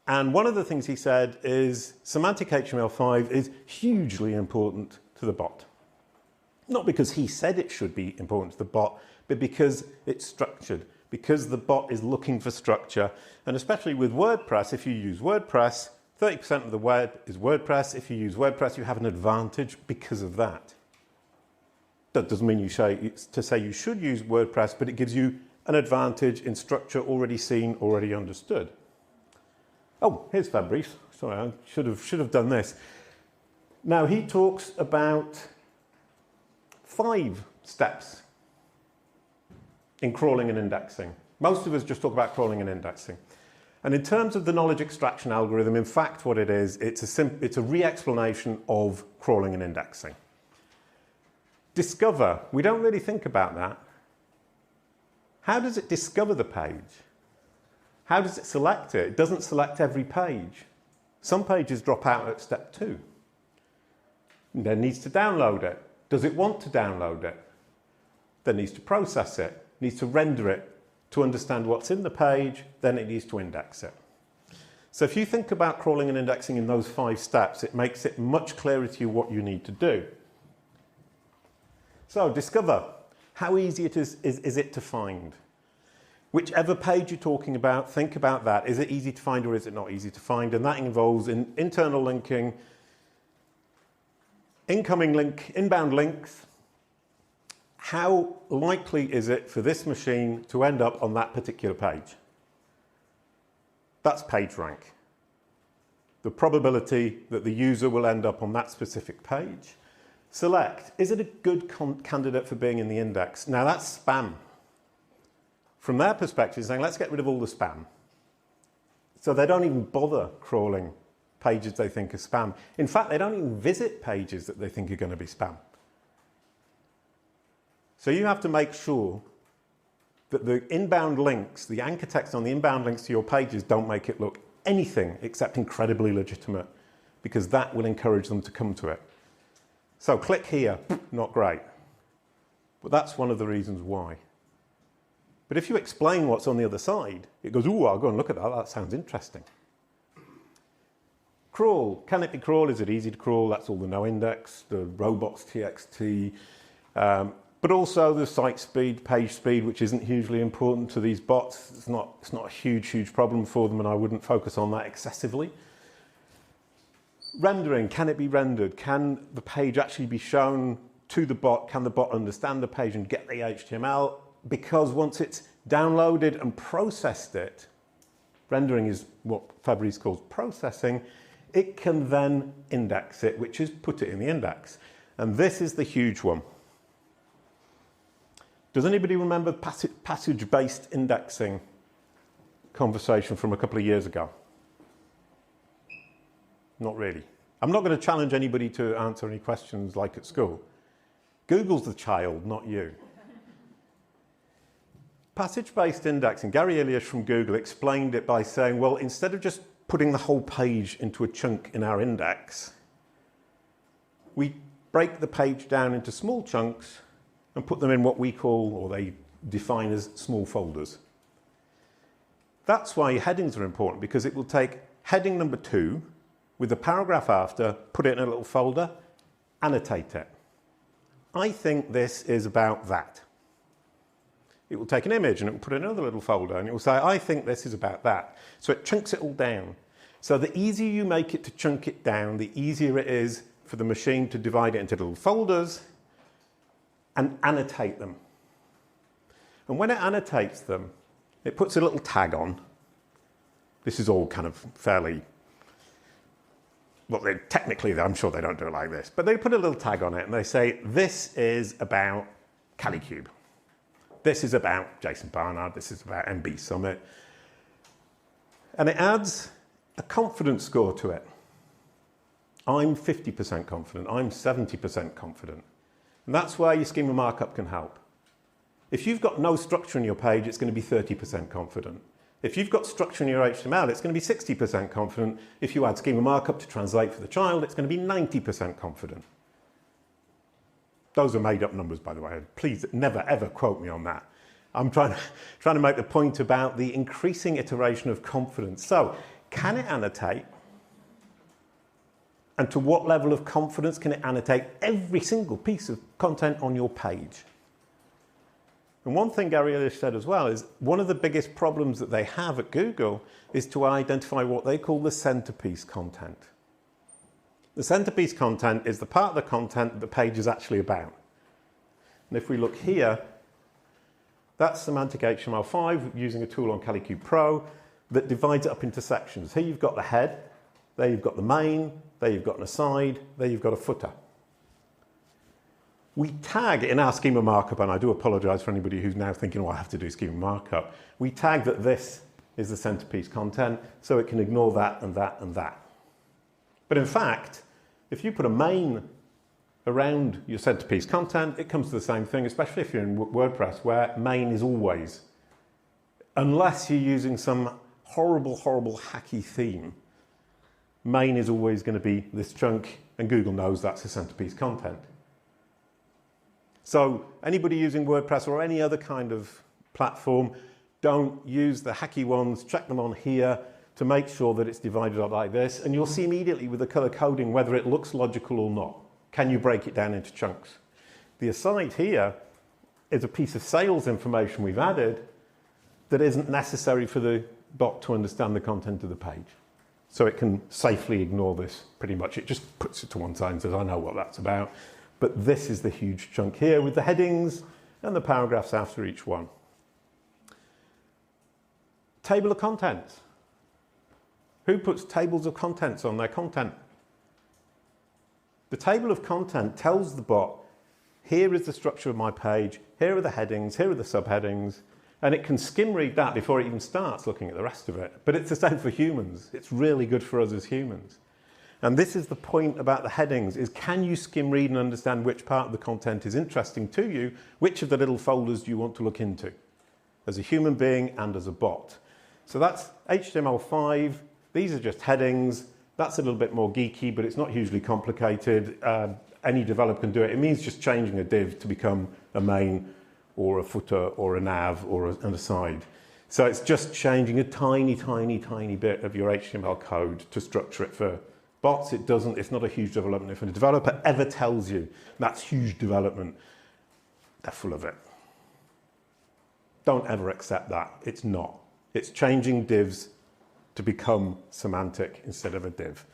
And one of the things he said is semantic HTML5 is hugely important to the bot. Not because he said it should be important to the bot, but because it's structured, because the bot is looking for structure. And especially with WordPress, if you use WordPress, 30% of the web is WordPress. If you use WordPress, you have an advantage because of that. That doesn't mean you say you should use WordPress, but it gives you an advantage in structure already seen, already understood. Oh, here's Fabrice. Sorry, I should have done this. Now, he talks about 5 steps in crawling and indexing. Most of us just talk about crawling and indexing. And in terms of the knowledge extraction algorithm, in fact, what it is, it's a re-explanation of crawling and indexing. Discover, we don't really think about that. How does it discover the page? How does it select it? It doesn't select every page. Some pages drop out at step 2. And then needs to download it. Does it want to download it? Then needs to process it, needs to render it to understand what's in the page, then it needs to index it. So if you think about crawling and indexing in those 5 steps, it makes it much clearer to you what you need to do. So discover, how easy is it to find? Whichever page you're talking about, think about that. Is it easy to find or is it not easy to find? And that involves internal linking, inbound links. How likely is it for this machine to end up on that particular page? That's PageRank. The probability that the user will end up on that specific page. Select, is it a good candidate for being in the index? Now that's spam. From their perspective, saying, let's get rid of all the spam. So they don't even bother crawling pages they think are spam. In fact, they don't even visit pages that they think are going to be spam. So you have to make sure that the inbound links, the anchor text on the inbound links to your pages don't make it look anything except incredibly legitimate, because that will encourage them to come to it. So click here, not great. But that's one of the reasons why. But if you explain what's on the other side, it goes, ooh, I'll go and look at that. That sounds interesting. Crawl. Can it be crawl? Is it easy to crawl? That's all the no index, the robots.txt, but also the site speed, page speed, which isn't hugely important to these bots. It's not a huge problem for them, and I wouldn't focus on that excessively. Rendering. Can it be rendered? Can the page actually be shown to the bot? Can the bot understand the page and get the HTML? Because once it's downloaded and processed it, rendering is what Fabrice calls processing, it can then index it, which is put it in the index. And this is the huge one. Does anybody remember passage-based indexing conversation from a couple of years ago? Not really. I'm not going to challenge anybody to answer any questions like at school. Google's the child, not you. Passage-based indexing, Gary Ilyash from Google explained it by saying, well, instead of just putting the whole page into a chunk in our index, we break the page down into small chunks and put them in what we call, or they define as, small folders. That's why headings are important, because it will take heading number 2 with the paragraph after, put it in a little folder, annotate it. I think this is about that. It will take an image and it will put it in another little folder and it will say, I think this is about that. So it chunks it all down. So the easier you make it to chunk it down, the easier it is for the machine to divide it into little folders and annotate them. And when it annotates them, it puts a little tag on. This is all kind of fairly, well, technically, I'm sure they don't do it like this, but they put a little tag on it and they say, this is about Kalicube. This is about Jason Barnard. This is about MB Summit. And it adds a confidence score to it. I'm 50% confident. I'm 70% confident. And that's where your schema markup can help. If you've got no structure in your page, it's going to be 30% confident. If you've got structure in your HTML, it's going to be 60% confident. If you add schema markup to translate for the child, it's going to be 90% confident. Those are made up numbers, by the way. Please never, ever quote me on that. I'm trying to make the point about the increasing iteration of confidence. So, can it annotate? And to what level of confidence can it annotate every single piece of content on your page? And one thing Gary Ilyash said as well is one of the biggest problems that they have at Google is to identify what they call the centerpiece content. The centerpiece content is the part of the content that the page is actually about. And if we look here, that's semantic HTML5 using a tool on Kalicube Pro that divides it up into sections. Here you've got the head, there you've got the main, there you've got an aside, there you've got a footer. We tag in our schema markup, and I do apologize for anybody who's now thinking, well, I have to do schema markup. We tag that this is the centerpiece content, so it can ignore that and that and that. But in fact, if you put a main around your centerpiece content, it comes to the same thing, especially if you're in WordPress, where main is always, unless you're using some horrible, horrible hacky theme, main is always going to be this chunk, and Google knows that's the centerpiece content. So anybody using WordPress or any other kind of platform, don't use the hacky ones, check them on here to make sure that it's divided up like this, and you'll see immediately with the color coding whether it looks logical or not. Can you break it down into chunks? The aside here is a piece of sales information we've added that isn't necessary for the bot to understand the content of the page. So it can safely ignore this pretty much. It just puts it to one side and says, I know what that's about. But this is the huge chunk here with the headings and the paragraphs after each one. Table of contents. Who puts tables of contents on their content? The table of content tells the bot, here is the structure of my page, here are the headings, here are the subheadings, and it can skim read that before it even starts looking at the rest of it. But it's the same for humans. It's really good for us as humans. And this is the point about the headings, is can you skim read and understand which part of the content is interesting to you, which of the little folders do you want to look into, as a human being and as a bot. So that's HTML5. These are just headings. That's a little bit more geeky, but it's not hugely complicated. Any developer can do it. It means just changing a div to become a main or a footer or a nav or an aside. So it's just changing a tiny, tiny, tiny bit of your HTML code to structure it for bots. It's not a huge development. If a developer ever tells you that's huge development, they're full of it. Don't ever accept that. It's not. It's changing divs to become semantic instead of a div.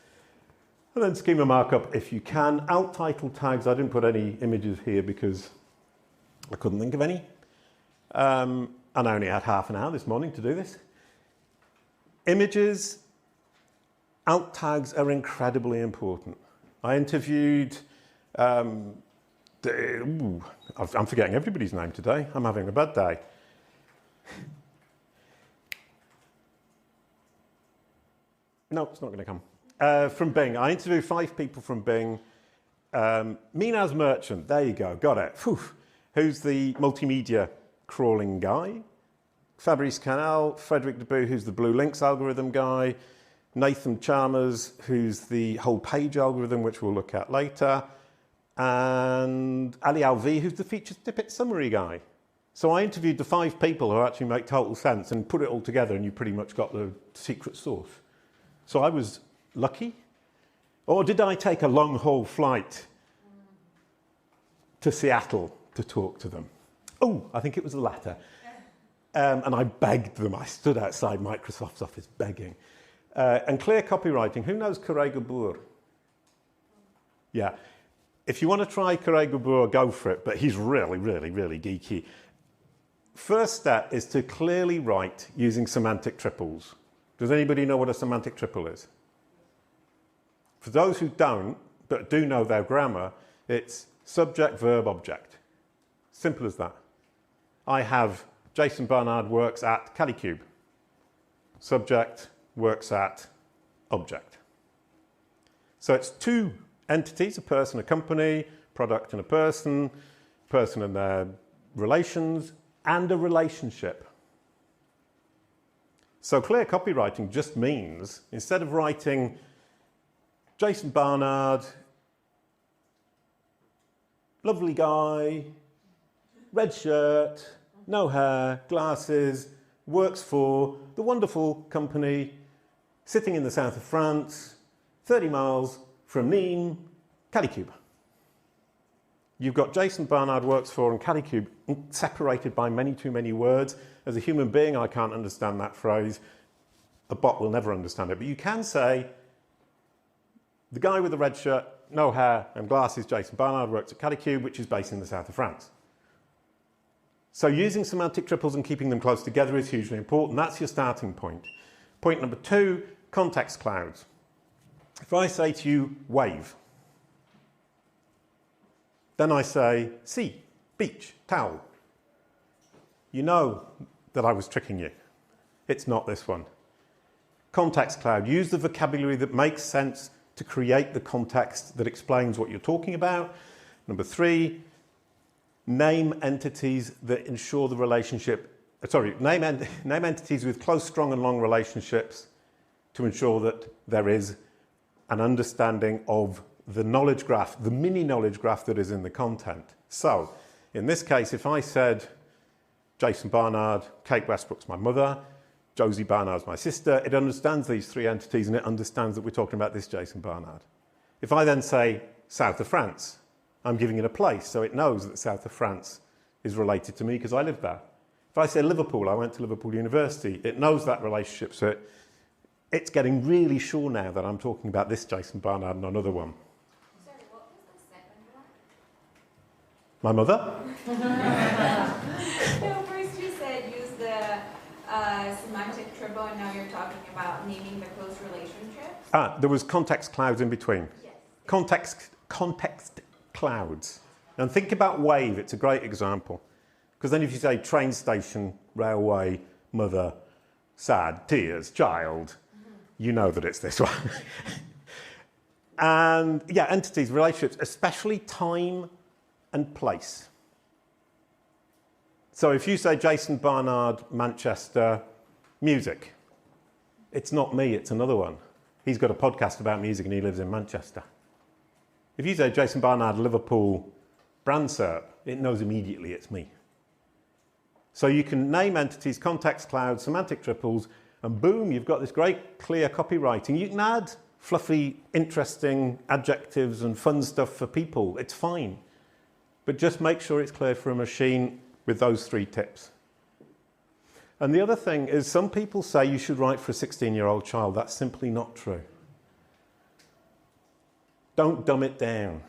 And then schema markup if you can. Alt title tags, I didn't put any images here because I couldn't think of any. And I only had half an hour this morning to do this. Images, Alt tags are incredibly important. I interviewed, I'm forgetting everybody's name today. I'm having a bad day. No, it's not going to come. From Bing. I interviewed 5 people from Bing. Minaz Merchant, there you go, got it. Whew. Who's the multimedia crawling guy? Fabrice Canal, Frederick Debut, who's the Blue Links algorithm guy. Nathan Chalmers, who's the whole page algorithm, which we'll look at later. And Ali Alvi, who's the feature snippet summary guy. So I interviewed the 5 people who actually make total sense and put it all together, and you pretty much got the secret sauce. So I was lucky. Or did I take a long-haul flight to Seattle to talk to them? Oh, I think it was the latter. And I begged them. I stood outside Microsoft's office begging. And clear copywriting. Who knows Karey Gabor? Yeah. If you want to try Karey Gabor, go for it. But he's really, really, really geeky. First step is to clearly write using semantic triples. Does anybody know what a semantic triple is? For those who don't, but do know their grammar, it's subject, verb, object. Simple as that. I have Jason Barnard works at Kalicube. Subject works at object. So it's 2 entities, a person, a company, product and a person and their relations, and a relationship. So clear copywriting just means, instead of writing Jason Barnard, lovely guy, red shirt, no hair, glasses, works for the wonderful company sitting in the south of France, 30 miles from Nîmes, Kalicube. You've got Jason Barnard works for and Kalicube separated by many too many words. As a human being, I can't understand that phrase. A bot will never understand it. But you can say, the guy with the red shirt, no hair and glasses, Jason Barnard, works at Kalicube, which is based in the south of France. So using semantic triples and keeping them close together is hugely important. That's your starting point. Point number 2, context clouds. If I say to you, wave, then I say, sea, beach, towel. You know that I was tricking you. It's not this one. Context cloud. Use the vocabulary that makes sense to create the context that explains what you're talking about. Number 3, name entities that ensure the relationship. Name entities with close, strong, and long relationships to ensure that there is an understanding of the knowledge graph, the mini knowledge graph that is in the content. So, in this case, if I said Jason Barnard, Kate Westbrook's my mother, Josie Barnard's my sister, it understands these 3 entities and it understands that we're talking about this Jason Barnard. If I then say south of France, I'm giving it a place, so it knows that south of France is related to me because I live there. If I say Liverpool, I went to Liverpool University, it knows that relationship, so it's getting really sure now that I'm talking about this Jason Barnard and another one. Sorry, what was the second one? My mother? No, first you said use the semantic triple, and now you're talking about naming the close relationships. There was context clouds in between. Yes. Context clouds. And think about wave, it's a great example. Because then if you say train station, railway, mother, sad, tears, child, you know that it's this one. And yeah, entities, relationships, especially time and place. So if you say Jason Barnard, Manchester, music, it's not me, it's another one. He's got a podcast about music and he lives in Manchester. If you say Jason Barnard, Liverpool, Brand SERP, it knows immediately it's me. So you can name entities, context clouds, semantic triples, and boom, you've got this great clear copywriting. You can add fluffy, interesting adjectives and fun stuff for people. It's fine. But just make sure it's clear for a machine with those 3 tips. And the other thing is some people say you should write for a 16-year-old child. That's simply not true. Don't dumb it down.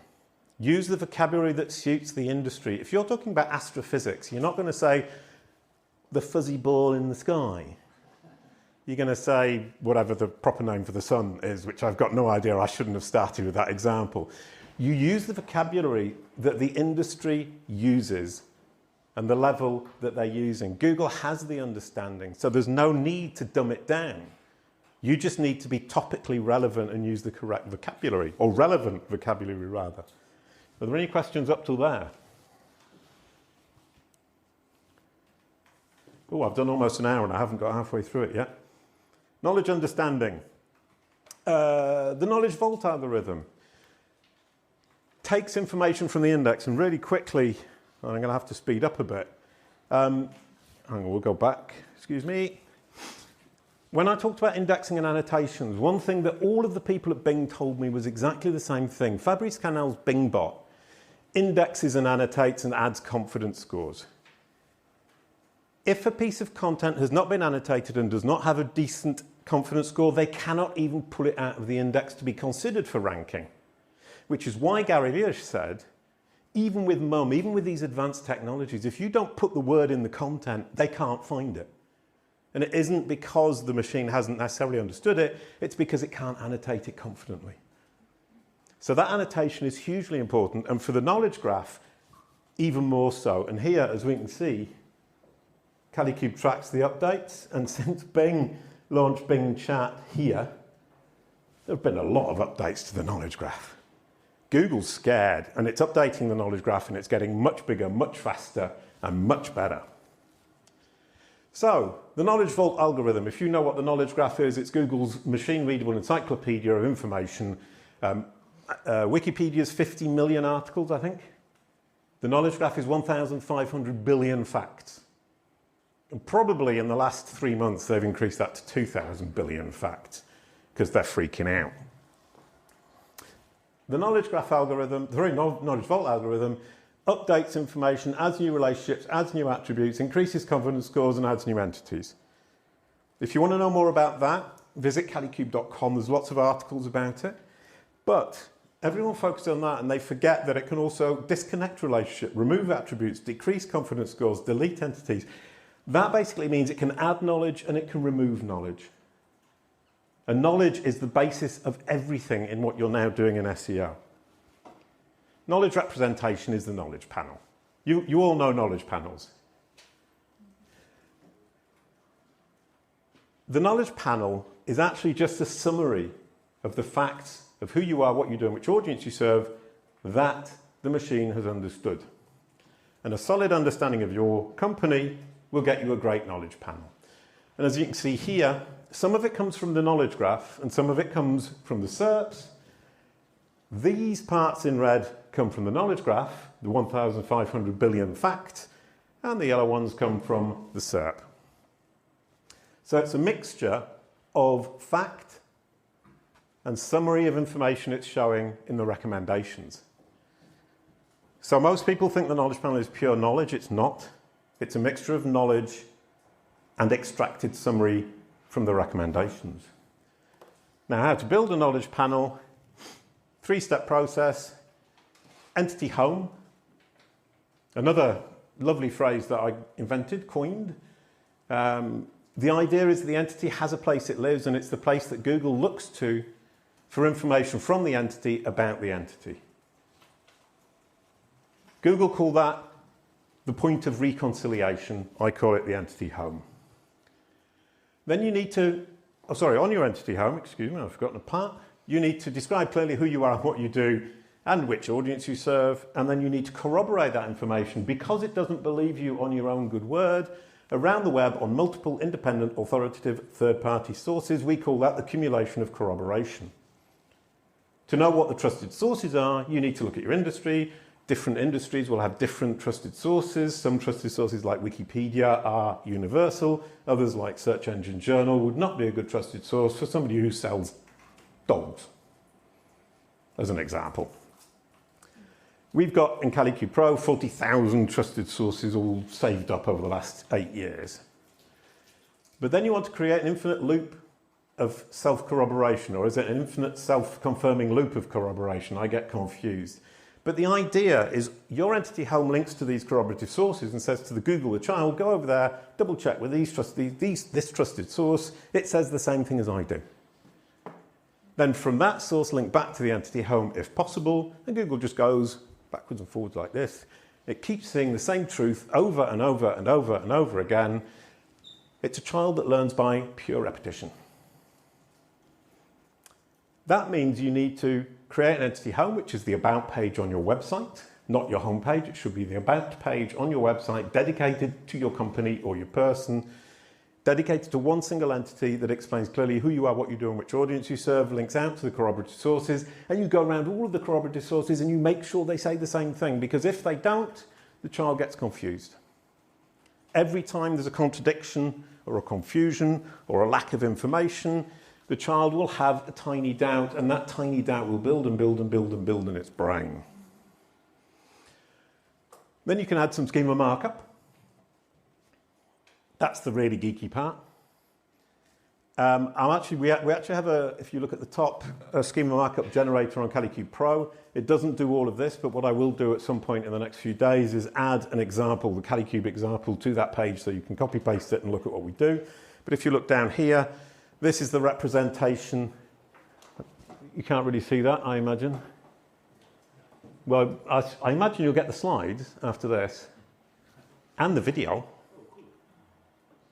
Use the vocabulary that suits the industry. If you're talking about astrophysics, you're not going to say the fuzzy ball in the sky. you're going to say whatever the proper name for the sun is, which I've got no idea. I shouldn't have started with that example. You use the vocabulary that the industry uses and the level that they're using. Google has the understanding, so there's no need to dumb it down. You just need to be topically relevant and use the correct vocabulary, or relevant vocabulary rather. Are there any questions up till there? Oh, I've done almost an hour and I haven't got halfway through it yet. Knowledge understanding. The knowledge vault algorithm takes information from the index and really quickly, I'm going to have to speed up a bit. Hang on, we'll go back, excuse me. When I talked about indexing and annotations, one thing that all of the people at Bing told me was exactly the same thing. Fabrice Canel's Bing bot indexes and annotates and adds confidence scores. If a piece of content has not been annotated and does not have a decent confidence score, they cannot even pull it out of the index to be considered for ranking. Which is why Gary Vee said, even with MUM, even with these advanced technologies, if you don't put the word in the content, they can't find it. And it isn't because the machine hasn't necessarily understood it, it's because it can't annotate it confidently. So that annotation is hugely important, and for the knowledge graph, even more so. And here, as we can see, Kalicube tracks the updates, and since Bing launched Bing Chat here, there have been a lot of updates to the knowledge graph. Google's scared, and it's updating the knowledge graph, and it's getting much bigger, much faster, and much better. So, the Knowledge Vault algorithm, if you know what the knowledge graph is, it's Google's machine-readable encyclopedia of information. Wikipedia's 50 million articles, I think. The knowledge graph is 1,500 billion facts. And probably in the last 3 months, they've increased that to 2,000 billion facts, because they're freaking out. The knowledge graph algorithm, the very knowledge vault algorithm, updates information, adds new relationships, adds new attributes, increases confidence scores, and adds new entities. If you want to know more about that, visit kalicube.com. There's lots of articles about it. But everyone focuses on that, and they forget that it can also disconnect relationships, remove attributes, decrease confidence scores, delete entities. That basically means it can add knowledge and it can remove knowledge. And knowledge is the basis of everything in what you're now doing in SEO. Knowledge representation is the knowledge panel. You all know knowledge panels. The knowledge panel is actually just a summary of the facts of who you are, what you do, and which audience you serve that the machine has understood. And a solid understanding of your company will get you a great knowledge panel. And as you can see here, some of it comes from the knowledge graph and some of it comes from the SERPs. These parts in red come from the knowledge graph, the 1,500 billion facts, and the yellow ones come from the SERP. So it's a mixture of fact and summary of information it's showing in the recommendations. So most people think the knowledge panel is pure knowledge. It's not. It's a mixture of knowledge and extracted summary from the recommendations. Now, how to build a knowledge panel? 3-step process. Entity home. Another lovely phrase that I invented, coined. The idea is the entity has a place it lives, and it's the place that Google looks to for information from the entity about the entity. Google call that the point of reconciliation. I call it the entity home. Then you need to, on your entity home, excuse me, I've forgotten a part. You need to describe clearly who you are, what you do, and which audience you serve. And then you need to corroborate that information because it doesn't believe you on your own good word. Around the web on multiple independent, authoritative, third-party sources, we call that the accumulation of corroboration. To know what the trusted sources are, you need to look at your industry. Different industries will have different trusted sources. Some trusted sources like Wikipedia are universal. Others like Search Engine Journal would not be a good trusted source for somebody who sells dogs, as an example. We've got in Kalicube Pro 40,000 trusted sources all saved up over the last 8 years. But then you want to create an infinite loop of self-corroboration, or is it an infinite self-confirming loop of corroboration? I get confused. But the idea is your entity home links to these corroborative sources and says to the Google, the child, go over there, double check with this trusted source. It says the same thing as I do. Then from that source, link back to the entity home if possible, and Google just goes backwards and forwards like this. It keeps seeing the same truth over and over and over and over again. It's a child that learns by pure repetition. That means you need to create an entity home, which is the about page on your website, not your home page. It should be the about page on your website dedicated to your company or your person, dedicated to one single entity that explains clearly who you are, what you do, and which audience you serve, links out to the corroborative sources, and you go around all of the corroborative sources and you make sure they say the same thing, because if they don't, the child gets confused. Every time there's a contradiction or a confusion or a lack of information, the child will have a tiny doubt, and that tiny doubt will build and build and build and build in its brain. Then you can add some schema markup. That's the really geeky part. We actually have if you look at the top, a schema markup generator on Kalicube Pro. It doesn't do all of this, but what I will do at some point in the next few days is add an example, the Kalicube example, to that page so you can copy paste it and look at what we do. But if you look down here, this is the representation. You can't really see that, I imagine. Well, I imagine you'll get the slides after this and the video.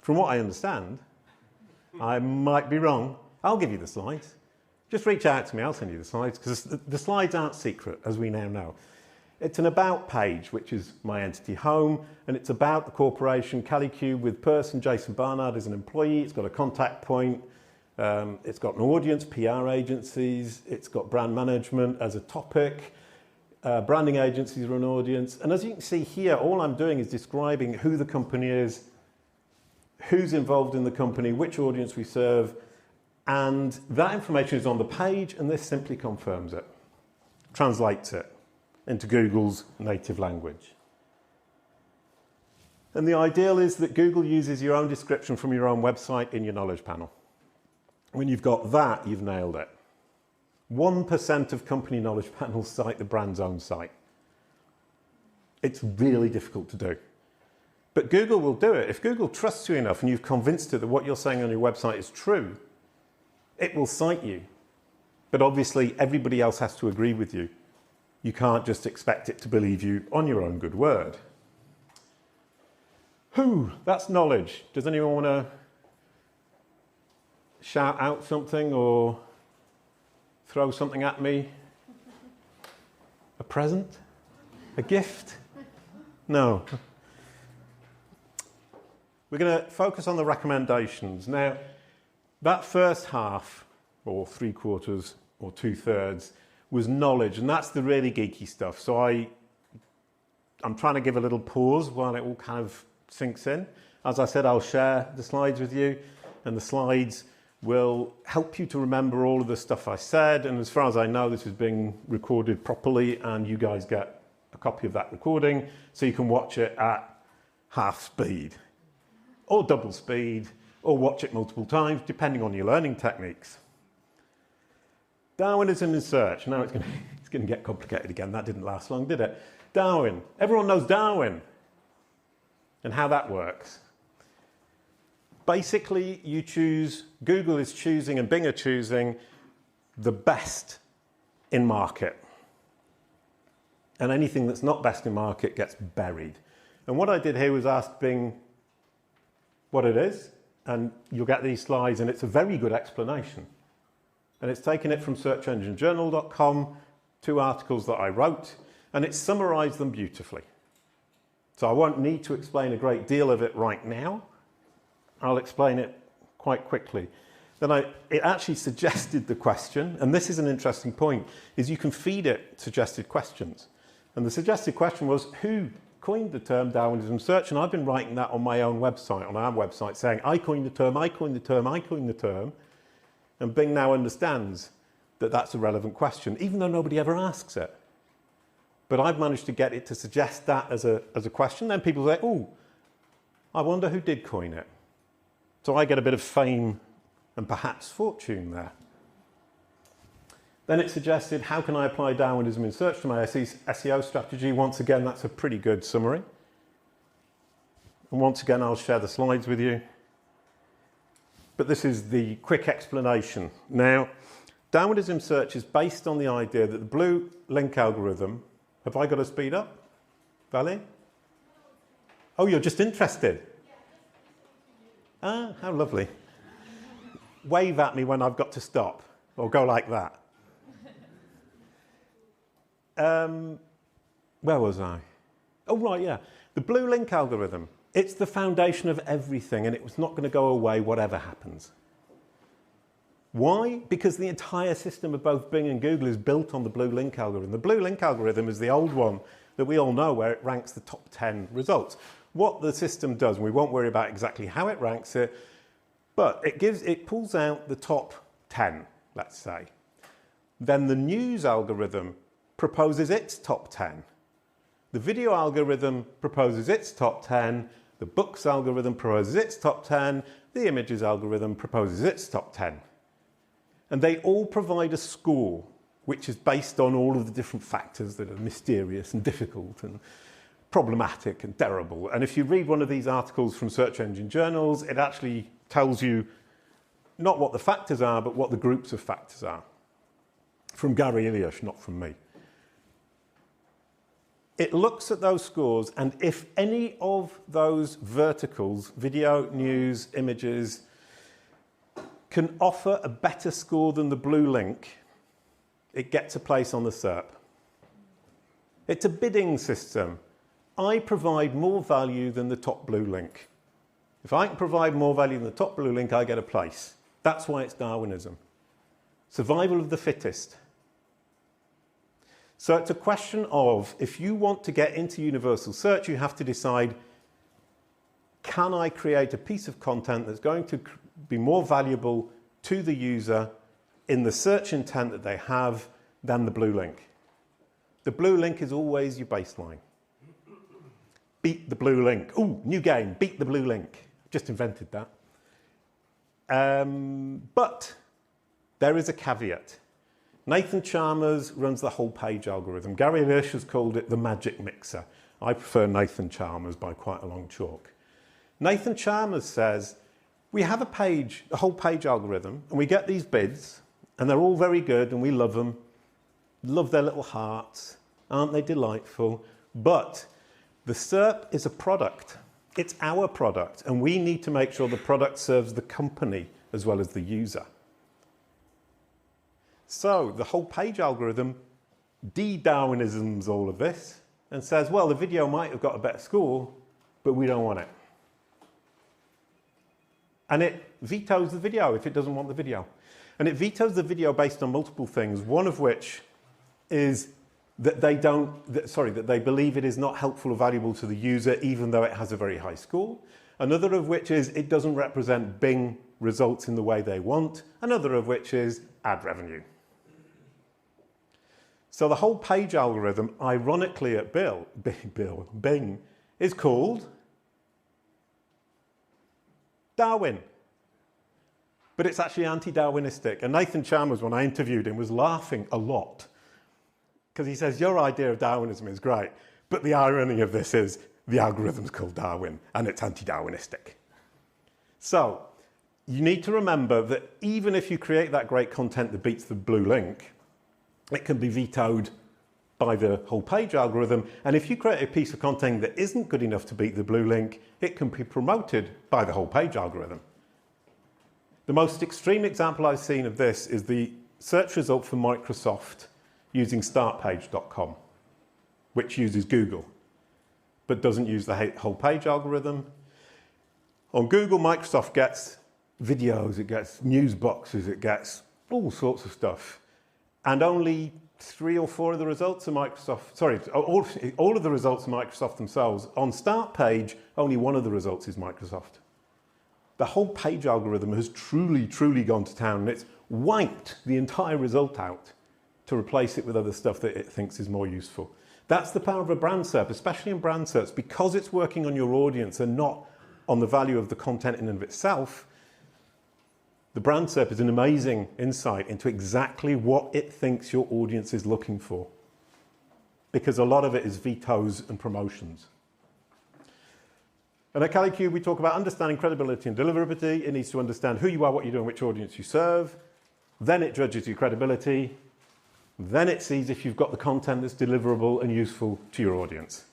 From what I understand, I might be wrong. I'll give you the slides. Just reach out to me, I'll send you the slides, because the slides aren't secret, as we now know. It's an about page, which is my entity home, and it's about the corporation, Kalicube, with person Jason Barnard as an employee. It's got a contact point. It's got an audience, PR agencies. It's got brand management as a topic. Branding agencies are an audience. And as you can see here, all I'm doing is describing who the company is, who's involved in the company, which audience we serve, and that information is on the page, and this simply confirms it, translates it into Google's native language. And the ideal is that Google uses your own description from your own website in your knowledge panel. When you've got that, you've nailed it. 1% of company knowledge panels cite the brand's own site. It's really difficult to do. But Google will do it. If Google trusts you enough and you've convinced it that what you're saying on your website is true, it will cite you. But obviously, everybody else has to agree with you. You can't just expect it to believe you on your own good word. That's knowledge. Does anyone want to shout out something or throw something at me? A present? A gift? No. We're going to focus on the recommendations. Now, that first half, or 3/4 or 2/3, was knowledge, and that's the really geeky stuff. So I'm trying to give a little pause while it all kind of sinks in. As I said, I'll share the slides with you, and the slides will help you to remember all of the stuff I said. And as far as I know, this is being recorded properly, and you guys get a copy of that recording, so you can watch it at half speed, or double speed, or watch it multiple times, depending on your learning techniques. Darwinism in search. Now it's going to get complicated again. That didn't last long, did it? Darwin. Everyone knows Darwin and how that works. Basically, Google is choosing and Bing are choosing the best in market. And anything that's not best in market gets buried. And what I did here was ask Bing what it is, and you'll get these slides, and it's a very good explanation. And it's taken it from searchenginejournal.com, 2 articles that I wrote, and it's summarized them beautifully. So I won't need to explain a great deal of it right now. I'll explain it quite quickly. Then it actually suggested the question, and this is an interesting point, is you can feed it suggested questions. And the suggested question was, who coined the term Darwinism search? And I've been writing that on my own website, on our website, saying, I coined the term, I coined the term, I coined the term. And Bing now understands that that's a relevant question, even though nobody ever asks it. But I've managed to get it to suggest that as a question. Then people say, oh, I wonder who did coin it. So I get a bit of fame and perhaps fortune there. Then it suggested, how can I apply Darwinism in search to my SEO strategy? Once again, that's a pretty good summary. And once again, I'll share the slides with you. But this is the quick explanation. Now, Darwinism search is based on the idea that the blue link algorithm, have I got to speed up, Vali? Oh, you're just interested? Ah, how lovely. Wave at me when I've got to stop, or go like that. Where was I? Oh, right, yeah. The blue link algorithm. It's the foundation of everything, and it's not going to go away whatever happens. Why? Because the entire system of both Bing and Google is built on the blue link algorithm. The blue link algorithm is the old one that we all know, where it ranks the top 10 results. What the system does, and we won't worry about exactly how it ranks it, but it pulls out the top 10, let's say. Then the news algorithm proposes its top 10. The video algorithm proposes its top 10. The books algorithm proposes its top 10. The images algorithm proposes its top 10. And they all provide a score, which is based on all of the different factors that are mysterious and difficult and problematic and terrible. And if you read one of these articles from search engine journals, it actually tells you not what the factors are, but what the groups of factors are. From Gary Ilyash, not from me. It looks at those scores, and if any of those verticals, video, news, images, can offer a better score than the blue link, it gets a place on the SERP. It's a bidding system. I provide more value than the top blue link. If I can provide more value than the top blue link, I get a place. That's why it's Darwinism. Survival of the fittest. So it's a question of, if you want to get into universal search, you have to decide, can I create a piece of content that's going to be more valuable to the user in the search intent that they have than the blue link? The blue link is always your baseline. Beat the blue link. Ooh, new game, beat the blue link. Just invented that. But there is a caveat. Nathan Chalmers runs the whole page algorithm. Gary Ilyash has called it the magic mixer. I prefer Nathan Chalmers by quite a long chalk. Nathan Chalmers says, we have a whole page algorithm, and we get these bids, and they're all very good, and we love them. Love their little hearts. Aren't they delightful? But the SERP is a product. It's our product, and we need to make sure the product serves the company as well as the user. So the whole page algorithm de-Darwinisms all of this and says, well, the video might have got a better score, but we don't want it. And it vetoes the video if it doesn't want the video. And it vetoes the video based on multiple things, one of which is that they believe it is not helpful or valuable to the user, even though it has a very high score. Another of which is it doesn't represent Bing results in the way they want. Another of which is ad revenue. So the whole page algorithm, ironically at Bing, is called Darwin. But it's actually anti-Darwinistic. And Nathan Chalmers, when I interviewed him, was laughing a lot. Because he says, your idea of Darwinism is great, but the irony of this is the algorithm's called Darwin, and it's anti-Darwinistic. So you need to remember that even if you create that great content that beats the blue link, it can be vetoed by the whole page algorithm. And if you create a piece of content that isn't good enough to beat the blue link, it can be promoted by the whole page algorithm. The most extreme example I've seen of this is the search result for Microsoft using startpage.com, which uses Google, but doesn't use the whole page algorithm. On Google, Microsoft gets videos, it gets news boxes, it gets all sorts of stuff. And only 3 or 4 of the results are Microsoft, sorry, all of the results are Microsoft themselves. On Start Page, only 1 of the results is Microsoft. The whole page algorithm has truly, truly gone to town, and it's wiped the entire result out to replace it with other stuff that it thinks is more useful. That's the power of a brand SERP, especially in brand SERPs, because it's working on your audience and not on the value of the content in and of itself. The Brand SERP is an amazing insight into exactly what it thinks your audience is looking for, because a lot of it is vetoes and promotions. And at Kalicube, we talk about understanding credibility and deliverability. It needs to understand who you are, what you do, and which audience you serve. Then it judges your credibility. Then it sees if you've got the content that's deliverable and useful to your audience.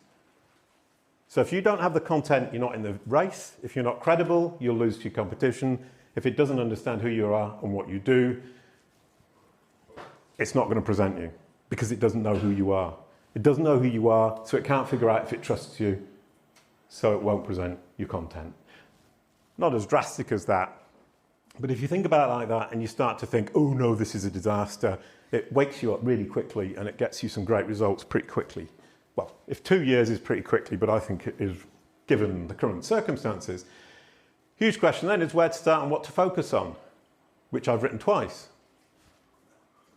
So if you don't have the content, you're not in the race. If you're not credible, you'll lose to your competition. If it doesn't understand who you are and what you do, it's not going to present you because it doesn't know who you are. It doesn't know who you are, so it can't figure out if it trusts you, so it won't present your content. Not as drastic as that, but if you think about it like that and you start to think, oh no, this is a disaster, it wakes you up really quickly and it gets you some great results pretty quickly. Well, if 2 years is pretty quickly, but I think it is given the current circumstances. Huge question then is where to start and what to focus on, which I've written twice.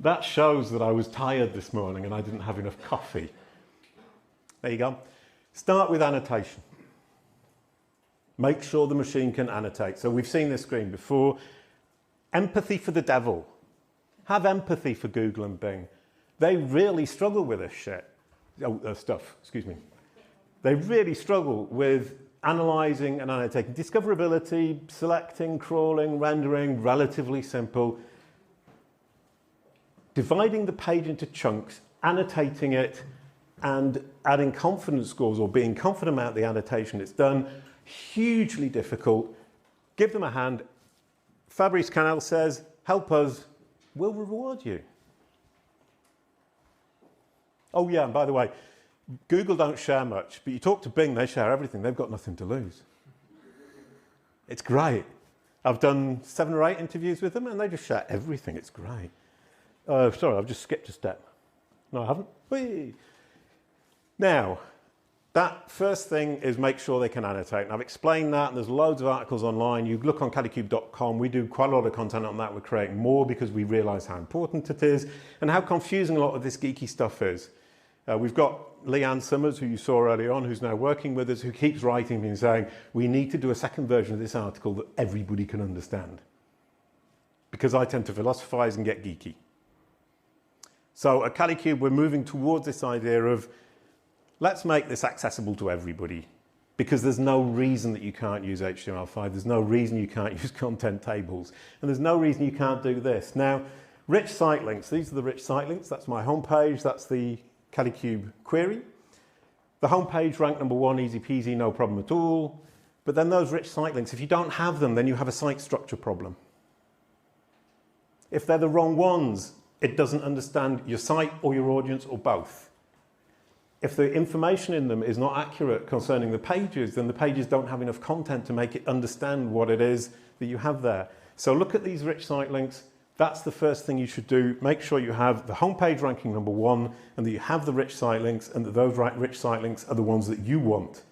That shows that I was tired this morning and I didn't have enough coffee. There you go. Start with annotation. Make sure the machine can annotate. So we've seen this screen before. Empathy for the devil. Have empathy for Google and Bing. They really struggle with this shit. Stuff, excuse me. They really struggle with analyzing and annotating. Discoverability, selecting, crawling, rendering, relatively simple. Dividing the page into chunks, annotating it, and adding confidence scores or being confident about the annotation it's done, hugely difficult. Give them a hand. Fabrice Canal says, help us, we'll reward you. Oh yeah, and by the way, Google don't share much, but you talk to Bing, they share everything. They've got nothing to lose. It's great. I've done 7 or 8 interviews with them and they just share everything. It's great. Sorry, I've just skipped a step. No, I haven't. Whee! Now, that first thing is make sure they can annotate. And I've explained that, and there's loads of articles online. You look on kalicube.com. We do quite a lot of content on that. We're creating more because we realise how important it is and how confusing a lot of this geeky stuff is. We've got Leanne Summers, who you saw early on, who's now working with us, who keeps writing and saying, we need to do a second version of this article that everybody can understand. Because I tend to philosophise and get geeky. So at Kalicube, we're moving towards this idea of let's make this accessible to everybody, because there's no reason that you can't use HTML5. There's no reason you can't use content tables. And there's no reason you can't do this. Now, rich site links. These are the rich site links. That's my homepage. That's the Kalicube query. The homepage ranked #1, easy peasy, no problem at all. But then those rich site links, if you don't have them, then you have a site structure problem. If they're the wrong ones, it doesn't understand your site or your audience or both. If the information in them is not accurate concerning the pages, then the pages don't have enough content to make it understand what it is that you have there. So look at these rich site links. That's the first thing you should do. Make sure you have the homepage ranking #1 and that you have the rich site links and that those rich site links are the ones that you want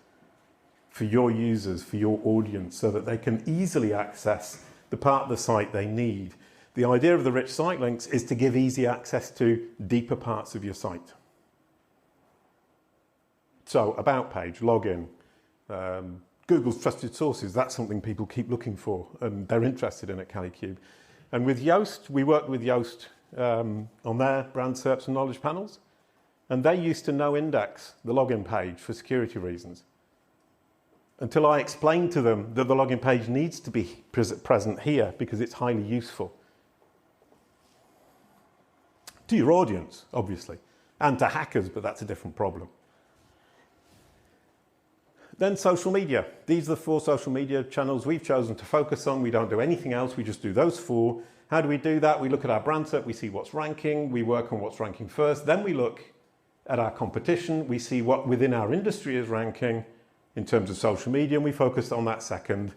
for your users, for your audience, so that they can easily access the part of the site they need. The idea of the rich site links is to give easy access to deeper parts of your site. So, about page, login, Google's trusted sources, that's something people keep looking for and they're interested in at Kalicube. And with Yoast, we worked with Yoast on their brand SERPs and knowledge panels, and they used to no index the login page for security reasons. Until I explained to them that the login page needs to be present here because it's highly useful. To your audience, obviously, and to hackers, but that's a different problem. Then social media. These are the 4 social media channels we've chosen to focus on. We don't do anything else, we just do those 4. How do we do that? We look at our brand SERP, we see what's ranking, we work on what's ranking first, then we look at our competition, we see what within our industry is ranking in terms of social media, and we focus on that second.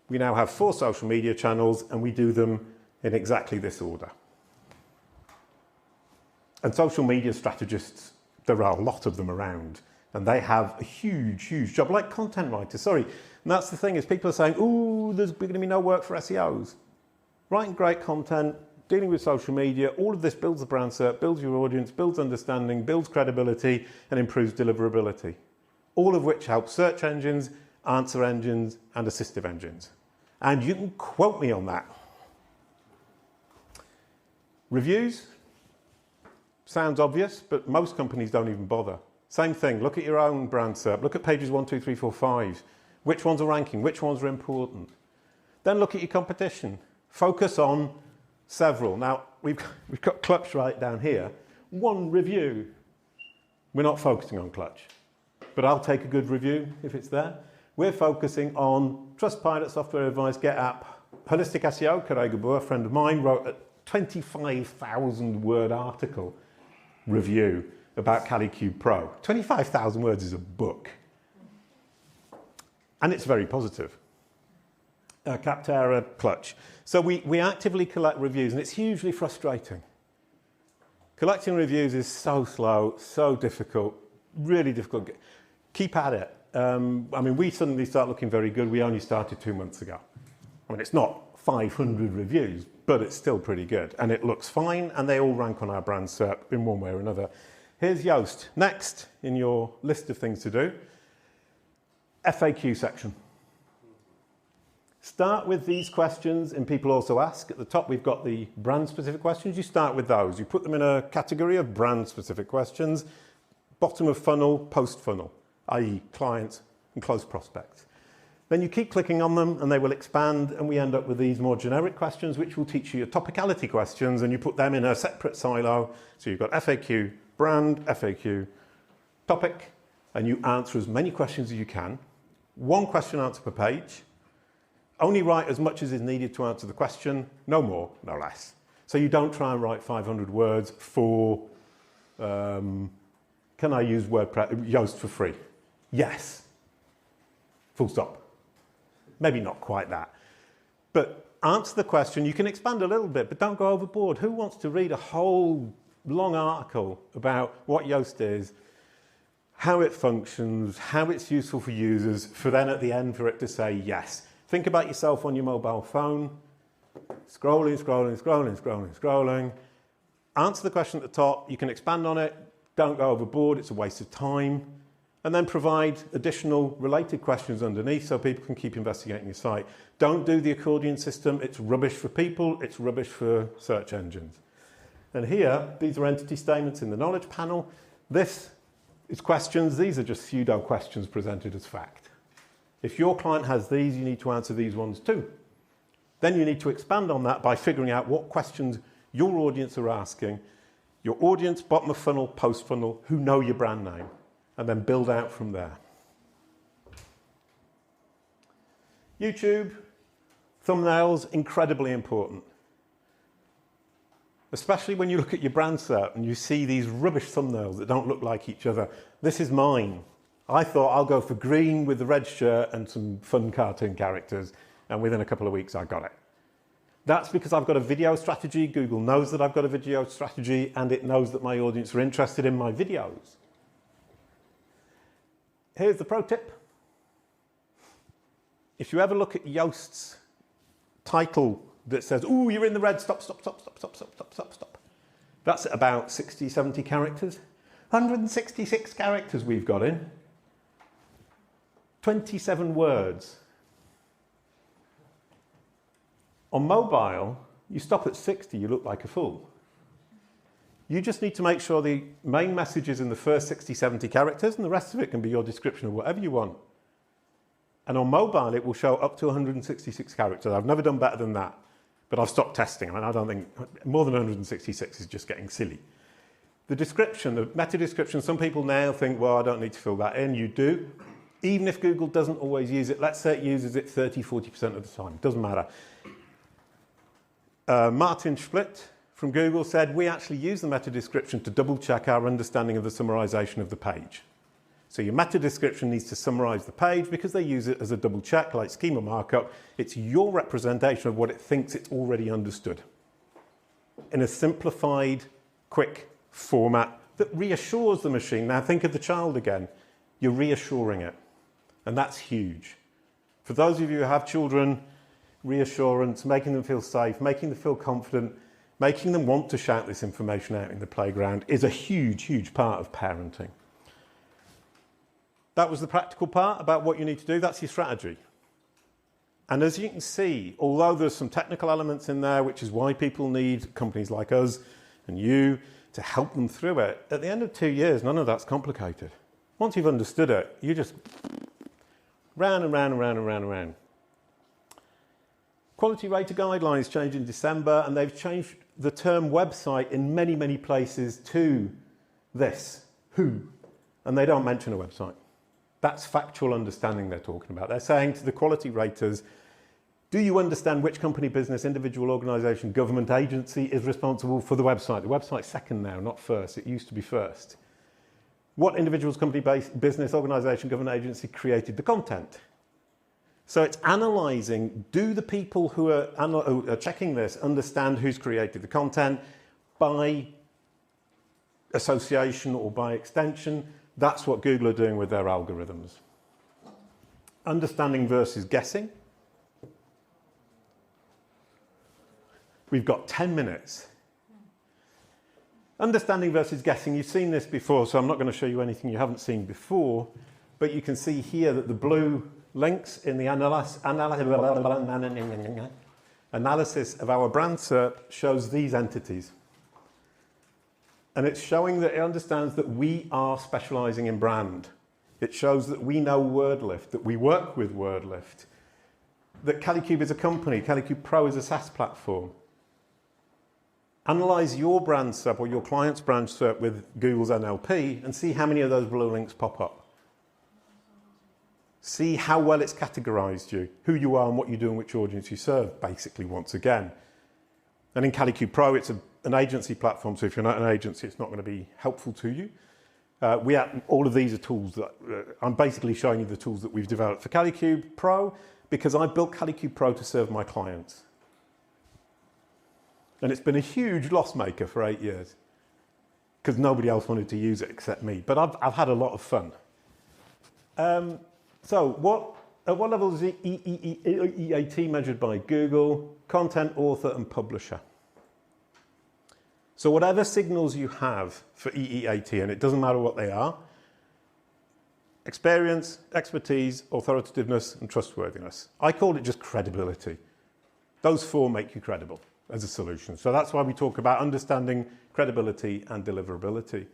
We now have 4 social media channels, and we do them in exactly this order. And social media strategists, there are a lot of them around. And they have a huge, huge job, like content writers, sorry. And that's the thing, is people are saying, ooh, there's going to be no work for SEOs. Writing great content, dealing with social media, all of this builds the brand SERP, builds your audience, builds understanding, builds credibility, and improves deliverability. All of which helps search engines, answer engines, and assistive engines. And you can quote me on that. Reviews? Sounds obvious, but most companies don't even bother. Same thing, look at your own brand SERP. Look at pages 1, 2, 3, 4, 5. Which ones are ranking? Which ones are important? Then look at your competition. Focus on several. Now, we've got Clutch right down here. 1 review. We're not focusing on Clutch, but I'll take a good review if it's there. We're focusing on Trustpilot, Software Advice, GetApp, Holistic SEO. Kalicube, a friend of mine, wrote a 25,000 word article review about Kalicube Pro. 25,000 words is a book. And it's very positive. Capterra, Clutch. So we actively collect reviews, and it's hugely frustrating. Collecting reviews is so slow, so difficult, really difficult. Keep at it. I mean, we suddenly start looking very good. We only started 2 months ago. I mean, it's not 500 reviews, but it's still pretty good. And it looks fine, and they all rank on our brand SERP in one way or another. Here's Yoast. Next in your list of things to do, FAQ section. Start with these questions, and people also ask. At the top, we've got the brand-specific questions. You start with those. You put them in a category of brand-specific questions. Bottom of funnel, post-funnel, i.e. clients and close prospects. Then you keep clicking on them, and they will expand, and we end up with these more generic questions, which will teach you your topicality questions, and you put them in a separate silo. So you've got FAQ, brand, FAQ, topic, and you answer as many questions as you can. 1 question answer per page. Only write as much as is needed to answer the question, no more, no less. So you don't try and write 500 words for, can I use WordPress, Yoast for free? Yes. Full stop. Maybe not quite that. But answer the question. You can expand a little bit, but don't go overboard. Who wants to read a whole long article about what Yoast is, how it functions, how it's useful for users, for then at the end for it to say yes? Think about yourself on your mobile phone, scrolling, scrolling, scrolling, scrolling, scrolling. Answer the question at the top. You can expand on it. Don't go overboard. It's a waste of time. And then provide additional related questions underneath so people can keep investigating your site. Don't do the accordion system. It's rubbish for people. It's rubbish for search engines. And here, these are entity statements in the knowledge panel. This is questions. These are just pseudo questions presented as fact. If your client has these, you need to answer these ones too. Then you need to expand on that by figuring out what questions your audience are asking. Your audience, bottom of funnel, post funnel, who know your brand name, and then build out from there. YouTube, thumbnails, incredibly important. Especially when you look at your brand SERP and you see these rubbish thumbnails that don't look like each other. This is mine. I thought I'll go for green with the red shirt and some fun cartoon characters, and within a couple of weeks I got it. That's because I've got a video strategy. Google knows that I've got a video strategy, and it knows that my audience are interested in my videos. Here's the pro tip. If you ever look at Yoast's title that says, "Ooh, you're in the red, stop, stop, stop, stop, stop, stop, stop, stop, stop." That's at about 60, 70 characters. 166 characters we've got in. 27 words. On mobile, you stop at 60, you look like a fool. You just need to make sure the main message is in the first 60, 70 characters, and the rest of it can be your description of whatever you want. And on mobile, it will show up to 166 characters. I've never done better than that, but I've stopped testing. I mean, I don't think more than 166 is just getting silly. The description, the meta description, some people now think, well, I don't need to fill that in. You do. Even if Google doesn't always use it, let's say it uses it 30, 40% of the time. It doesn't matter. Martin Split from Google said, we actually use the meta description to double check our understanding of the summarization of the page. So your meta description needs to summarize the page because they use it as a double check, like schema markup. It's your representation of what it thinks it's already understood in a simplified, quick format that reassures the machine. Now think of the child again. You're reassuring it. And that's huge. For those of you who have children, reassurance, making them feel safe, making them feel confident, making them want to shout this information out in the playground is a huge, huge part of parenting. That was the practical part about what you need to do. That's your strategy. And as you can see, although there's some technical elements in there, which is why people need companies like us and you to help them through it, at the end of 2 years, none of that's complicated. Once you've understood it, you just round and round and round and round and round. Quality rater guidelines changed in December, and they've changed the term website in many, many places to this, who, and they don't mention a website. That's factual understanding they're talking about. They're saying to the quality raters, do you understand which company, business, individual, organisation, government agency is responsible for the website? The website's second now, not first. It used to be first. What individuals, company, business, organisation, government agency created the content? So it's analysing, do the people who are checking this understand who's created the content by association or by extension? That's what Google are doing with their algorithms. Understanding versus guessing. We've got 10 minutes. Understanding versus guessing, you've seen this before, so I'm not going to show you anything you haven't seen before, but you can see here that the blue links in the analysis of our brand SERP shows these entities. And it's showing that it understands that we are specialising in brand. It shows that we know WordLift, that we work with WordLift, that Kalicube is a company, Kalicube Pro is a SaaS platform. Analyse your brand SERP or your client's brand SERP with Google's NLP and see how many of those blue links pop up. See how well it's categorised you, who you are and what you do and which audience you serve, basically, once again. And in Kalicube Pro, it's an agency platform, so if you're not an agency, it's not going to be helpful to you. All of these are tools that I'm basically showing you the tools that we've developed for Kalicube Pro because I built Kalicube Pro to serve my clients. And it's been a huge loss maker for 8 years because nobody else wanted to use it except me. But I've had a lot of fun. So at what level is EEAT measured by Google? Content, author, and publisher. So whatever signals you have for EEAT, and it doesn't matter what they are, experience, expertise, authoritativeness, and trustworthiness. I call it just credibility. Those four make you credible as a solution. So that's why we talk about understanding, credibility, and deliverability.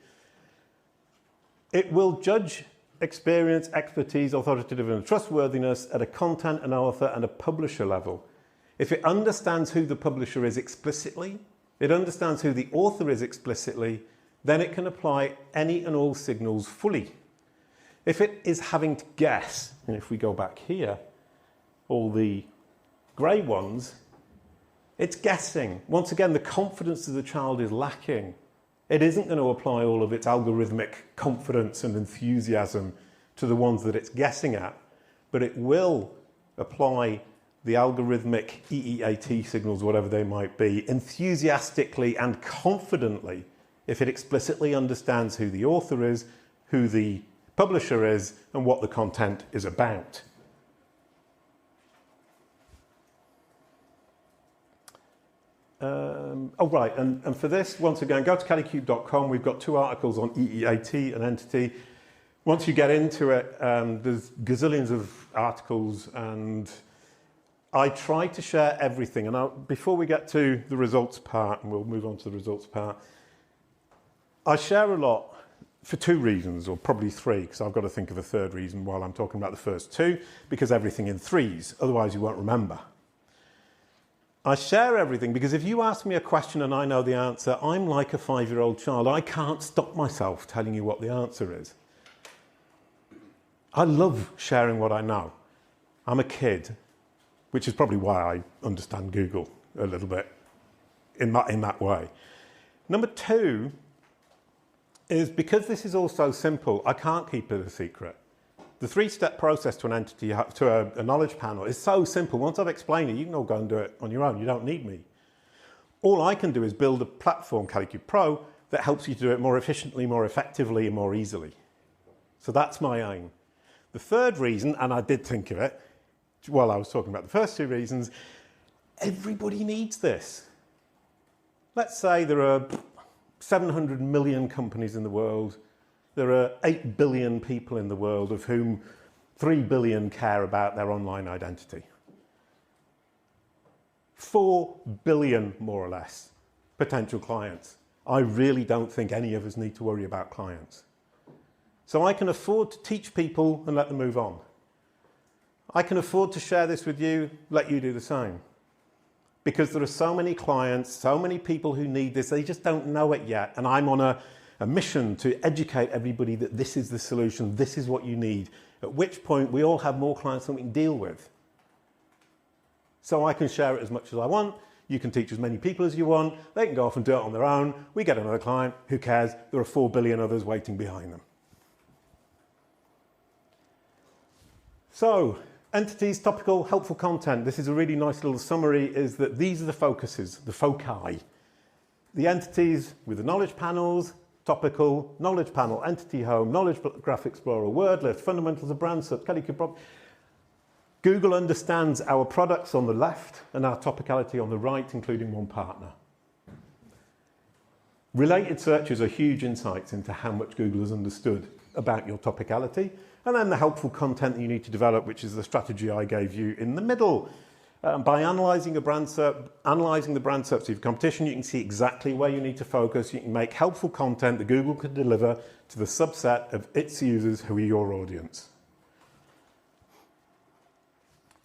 It will judge experience, expertise, authoritativeness, and trustworthiness at a content, an author, and a publisher level. If it understands who the publisher is explicitly, it understands who the author is explicitly, then it can apply any and all signals fully. If it is having to guess, and if we go back here, all the grey ones, it's guessing. Once again, the confidence of the child is lacking. It isn't going to apply all of its algorithmic confidence and enthusiasm to the ones that it's guessing at, but it will apply the algorithmic EEAT signals, whatever they might be, enthusiastically and confidently if it explicitly understands who the author is, who the publisher is, and what the content is about. And for this, once again, go to kalicube.com. We've got 2 articles on EEAT and entity. Once you get into it, there's gazillions of articles, and I try to share everything. And before we get to the results part, and we'll move on to the results part, I share a lot for 2 reasons, or probably 3, because I've got to think of a 3rd reason while I'm talking about the first 2, because everything in 3s, otherwise you won't remember. I share everything because if you ask me a question and I know the answer, I'm like a 5-year-old child. I can't stop myself telling you what the answer is. I love sharing what I know. I'm a kid, which is probably why I understand Google a little bit in that way. Number 2 is because this is all so simple, I can't keep it a secret. The 3-step process to an entity, to a knowledge panel, is so simple. Once I've explained it, you can all go and do it on your own. You don't need me. All I can do is build a platform, Kalicube Pro, that helps you to do it more efficiently, more effectively, and more easily. So that's my aim. The 3rd reason, and I did think of it while I was talking about the first 2 reasons, everybody needs this. Let's say there are 700 million companies in the world. There are 8 billion people in the world, of whom 3 billion care about their online identity. 4 billion, more or less, potential clients. I really don't think any of us need to worry about clients. So I can afford to teach people and let them move on. I can afford to share this with you, let you do the same. Because there are so many clients, so many people who need this, they just don't know it yet. And I'm on a mission to educate everybody that this is the solution, this is what you need. At which point we all have more clients than we can deal with. So I can share it as much as I want. You can teach as many people as you want. They can go off and do it on their own. We get another client. Who cares? There are 4 billion others waiting behind them. So, entities, topical, helpful content. This is a really nice little summary, is that these are the focuses, the foci. The entities with the knowledge panels, topical, knowledge panel, entity home, knowledge graph explorer, word list, fundamentals of brand SERP, Kalicube Process. Google understands our products on the left and our topicality on the right, including one partner. Related searches are huge insights into how much Google has understood about your topicality. And then the helpful content that you need to develop, which is the strategy I gave you in the middle. By analysing a brand SERP, analysing the brand SERPs of your competition, you can see exactly where you need to focus. You can make helpful content that Google can deliver to the subset of its users who are your audience.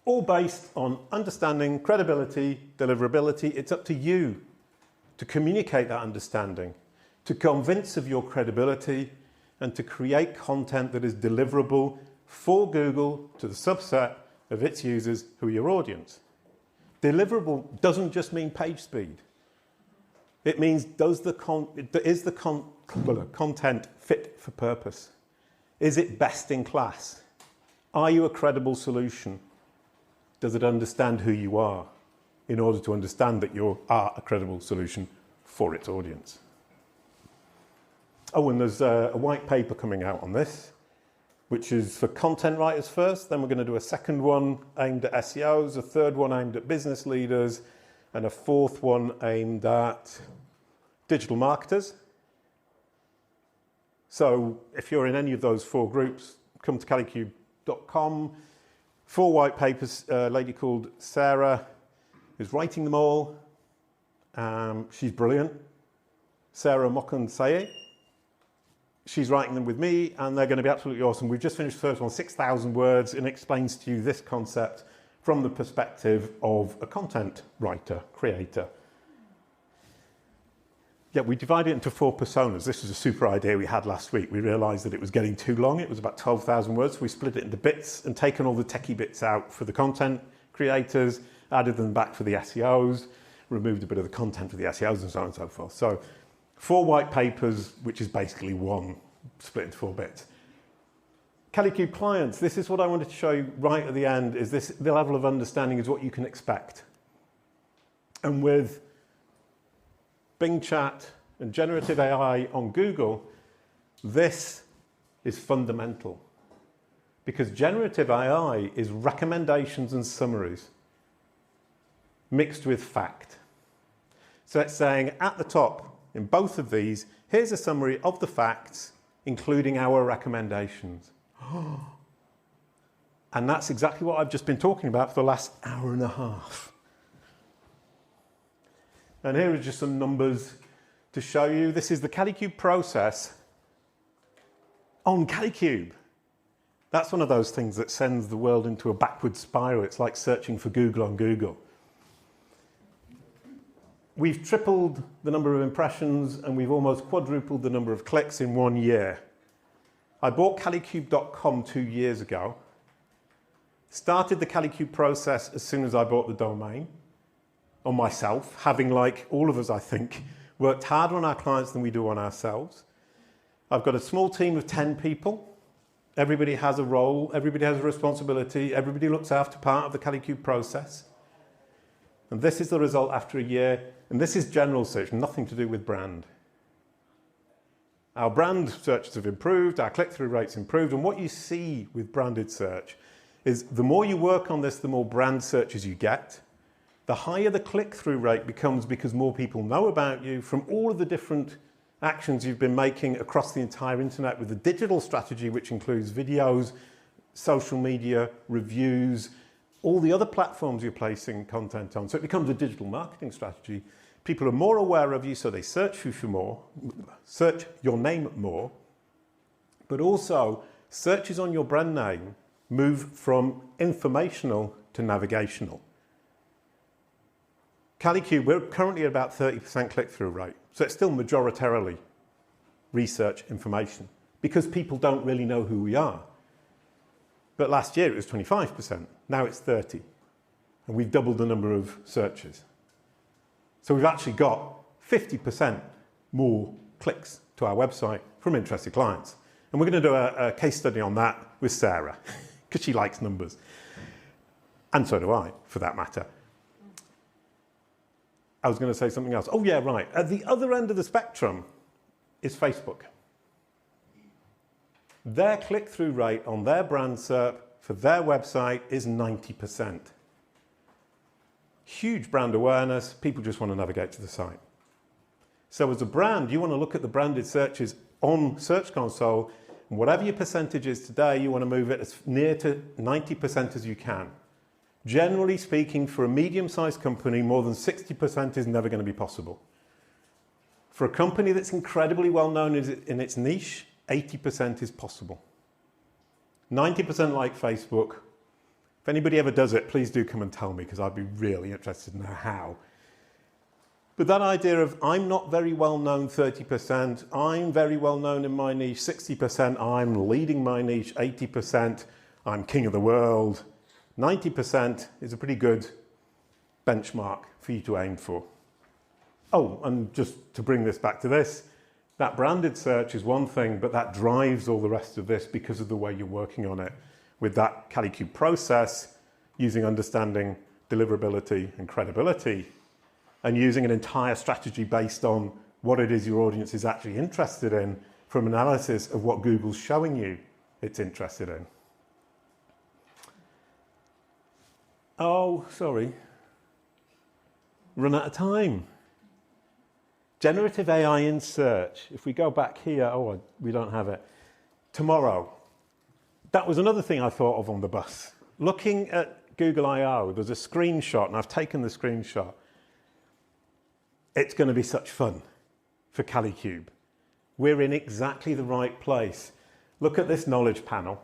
All based on understanding, credibility, deliverability. It's up to you to communicate that understanding, to convince of your credibility, and to create content that is deliverable for Google to the subset of its users who are your audience. Deliverable doesn't just mean page speed. It means is the content fit for purpose? Is it best in class? Are you a credible solution? Does it understand who you are in order to understand that you are a credible solution for its audience? Oh, and there's a white paper coming out on this, which is for content writers first. Then we're going to do a second one aimed at SEOs, a third one aimed at business leaders, and a fourth one aimed at digital marketers. So if you're in any of those 4 groups, come to kalicube.com. 4 white papers, a lady called Sarah is writing them all. She's brilliant. Sarah Mokunsaye. She's writing them with me, and they're going to be absolutely awesome. We've just finished the first one, 6,000 words, and explains to you this concept from the perspective of a content writer, creator. Yeah, we divided it into 4 personas. This was a super idea we had last week. We realised that it was getting too long. It was about 12,000 words. So we split it into bits and taken all the techie bits out for the content creators, added them back for the SEOs, removed a bit of the content for the SEOs, and so on and so forth. So 4 white papers, which is basically one split into 4 bits. Kalicube clients, this is what I wanted to show you right at the end, is this, the level of understanding is what you can expect. And with Bing Chat and generative AI on Google, this is fundamental. Because generative AI is recommendations and summaries mixed with fact. So it's saying at the top, in both of these, here's a summary of the facts, including our recommendations. And that's exactly what I've just been talking about for the last hour and a half. And here are just some numbers to show you. This is the Kalicube process on Kalicube. That's one of those things that sends the world into a backward spiral. It's like searching for Google on Google. We've tripled the number of impressions, and we've almost quadrupled the number of clicks in 1 year. I bought Kalicube.com 2 years ago. Started the Kalicube process as soon as I bought the domain on myself, having, like all of us, I think, worked harder on our clients than we do on ourselves. I've got a small team of 10 people. Everybody has a role, everybody has a responsibility, everybody looks after part of the Kalicube process. And this is the result after a year. And this is general search, nothing to do with brand. Our brand searches have improved, our click-through rates improved, and what you see with branded search is the more you work on this, the more brand searches you get. The higher the click-through rate becomes because more people know about you from all of the different actions you've been making across the entire internet with the digital strategy, which includes videos, social media, reviews, all the other platforms you're placing content on. So it becomes a digital marketing strategy. People are more aware of you, so they search you for more, search your name more, but also searches on your brand name move from informational to navigational. Kalicube, we're currently at about 30% click-through rate, so it's still majoritarily research information because people don't really know who we are. But last year it was 25%, now it's 30%, and we've doubled the number of searches. So we've actually got 50% more clicks to our website from interested clients. And we're going to do a case study on that with Sarah, because she likes numbers. And so do I, for that matter. I was going to say something else. Oh yeah, right. At the other end of the spectrum is Facebook. Their click-through rate on their brand SERP for their website is 90%. Huge brand awareness. People just want to navigate to the site. So as a brand, you want to look at the branded searches on Search Console, and whatever your percentage is today, you want to move it as near to 90% as you can. Generally speaking, for a medium-sized company, more than 60% is never going to be possible. For a company that's incredibly well known in its niche, 80% is possible. 90% like Facebook. If anybody ever does it, please do come and tell me, because I'd be really interested to know how. But that idea of I'm not very well known 30%, I'm very well known in my niche 60%, I'm leading my niche 80%, I'm king of the world, 90% is a pretty good benchmark for you to aim for. Oh, and just to bring this back to this, that branded search is one thing, but that drives all the rest of this because of the way you're working on it with that Kalicube process, using understanding, deliverability and credibility, and using an entire strategy based on what it is your audience is actually interested in from analysis of what Google's showing you it's interested in. Oh, sorry. Run out of time. Generative AI in search. If we go back here, oh, we don't have it. Tomorrow. That was another thing I thought of on the bus. Looking at Google I/O, there's a screenshot, and I've taken the screenshot. It's going to be such fun for Kalicube. We're in exactly the right place. Look at this knowledge panel.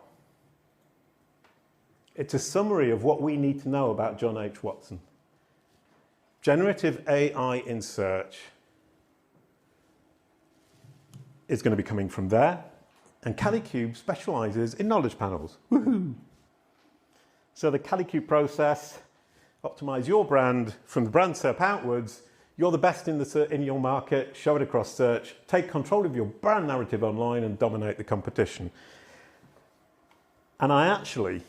It's a summary of what we need to know about John H. Watson. Generative AI in search is going to be coming from there, and Kalicube specializes in knowledge panels. Woohoo! So the Kalicube process, optimize your brand from the brand SERP outwards. You're the best in your market, show it across search, take control of your brand narrative online and dominate the competition. And I actually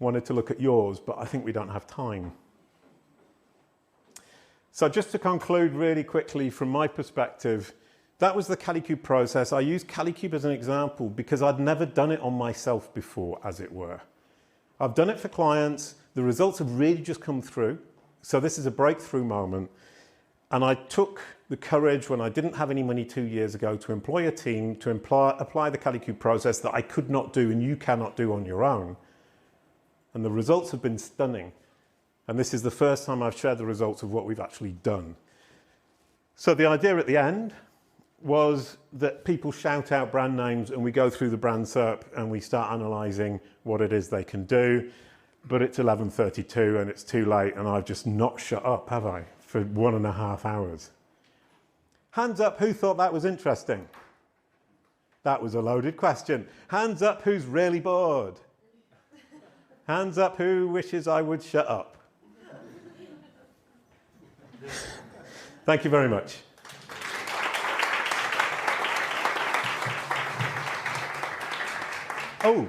wanted to look at yours, but I think we don't have time. So just to conclude really quickly from my perspective, that was the Kalicube process. I used Kalicube as an example because I'd never done it on myself before, as it were. I've done it for clients. The results have really just come through. So this is a breakthrough moment. And I took the courage when I didn't have any money 2 years ago to employ a team to apply the Kalicube process that I could not do and you cannot do on your own. And the results have been stunning. And this is the first time I've shared the results of what we've actually done. So the idea at the end was that people shout out brand names and we go through the brand SERP and we start analysing what it is they can do. But it's 11:32 and it's too late and I've just not shut up, have I? For 1.5 hours. Hands up who thought that was interesting? That was a loaded question. Hands up who's really bored? Hands up who wishes I would shut up? Thank you very much. Oh.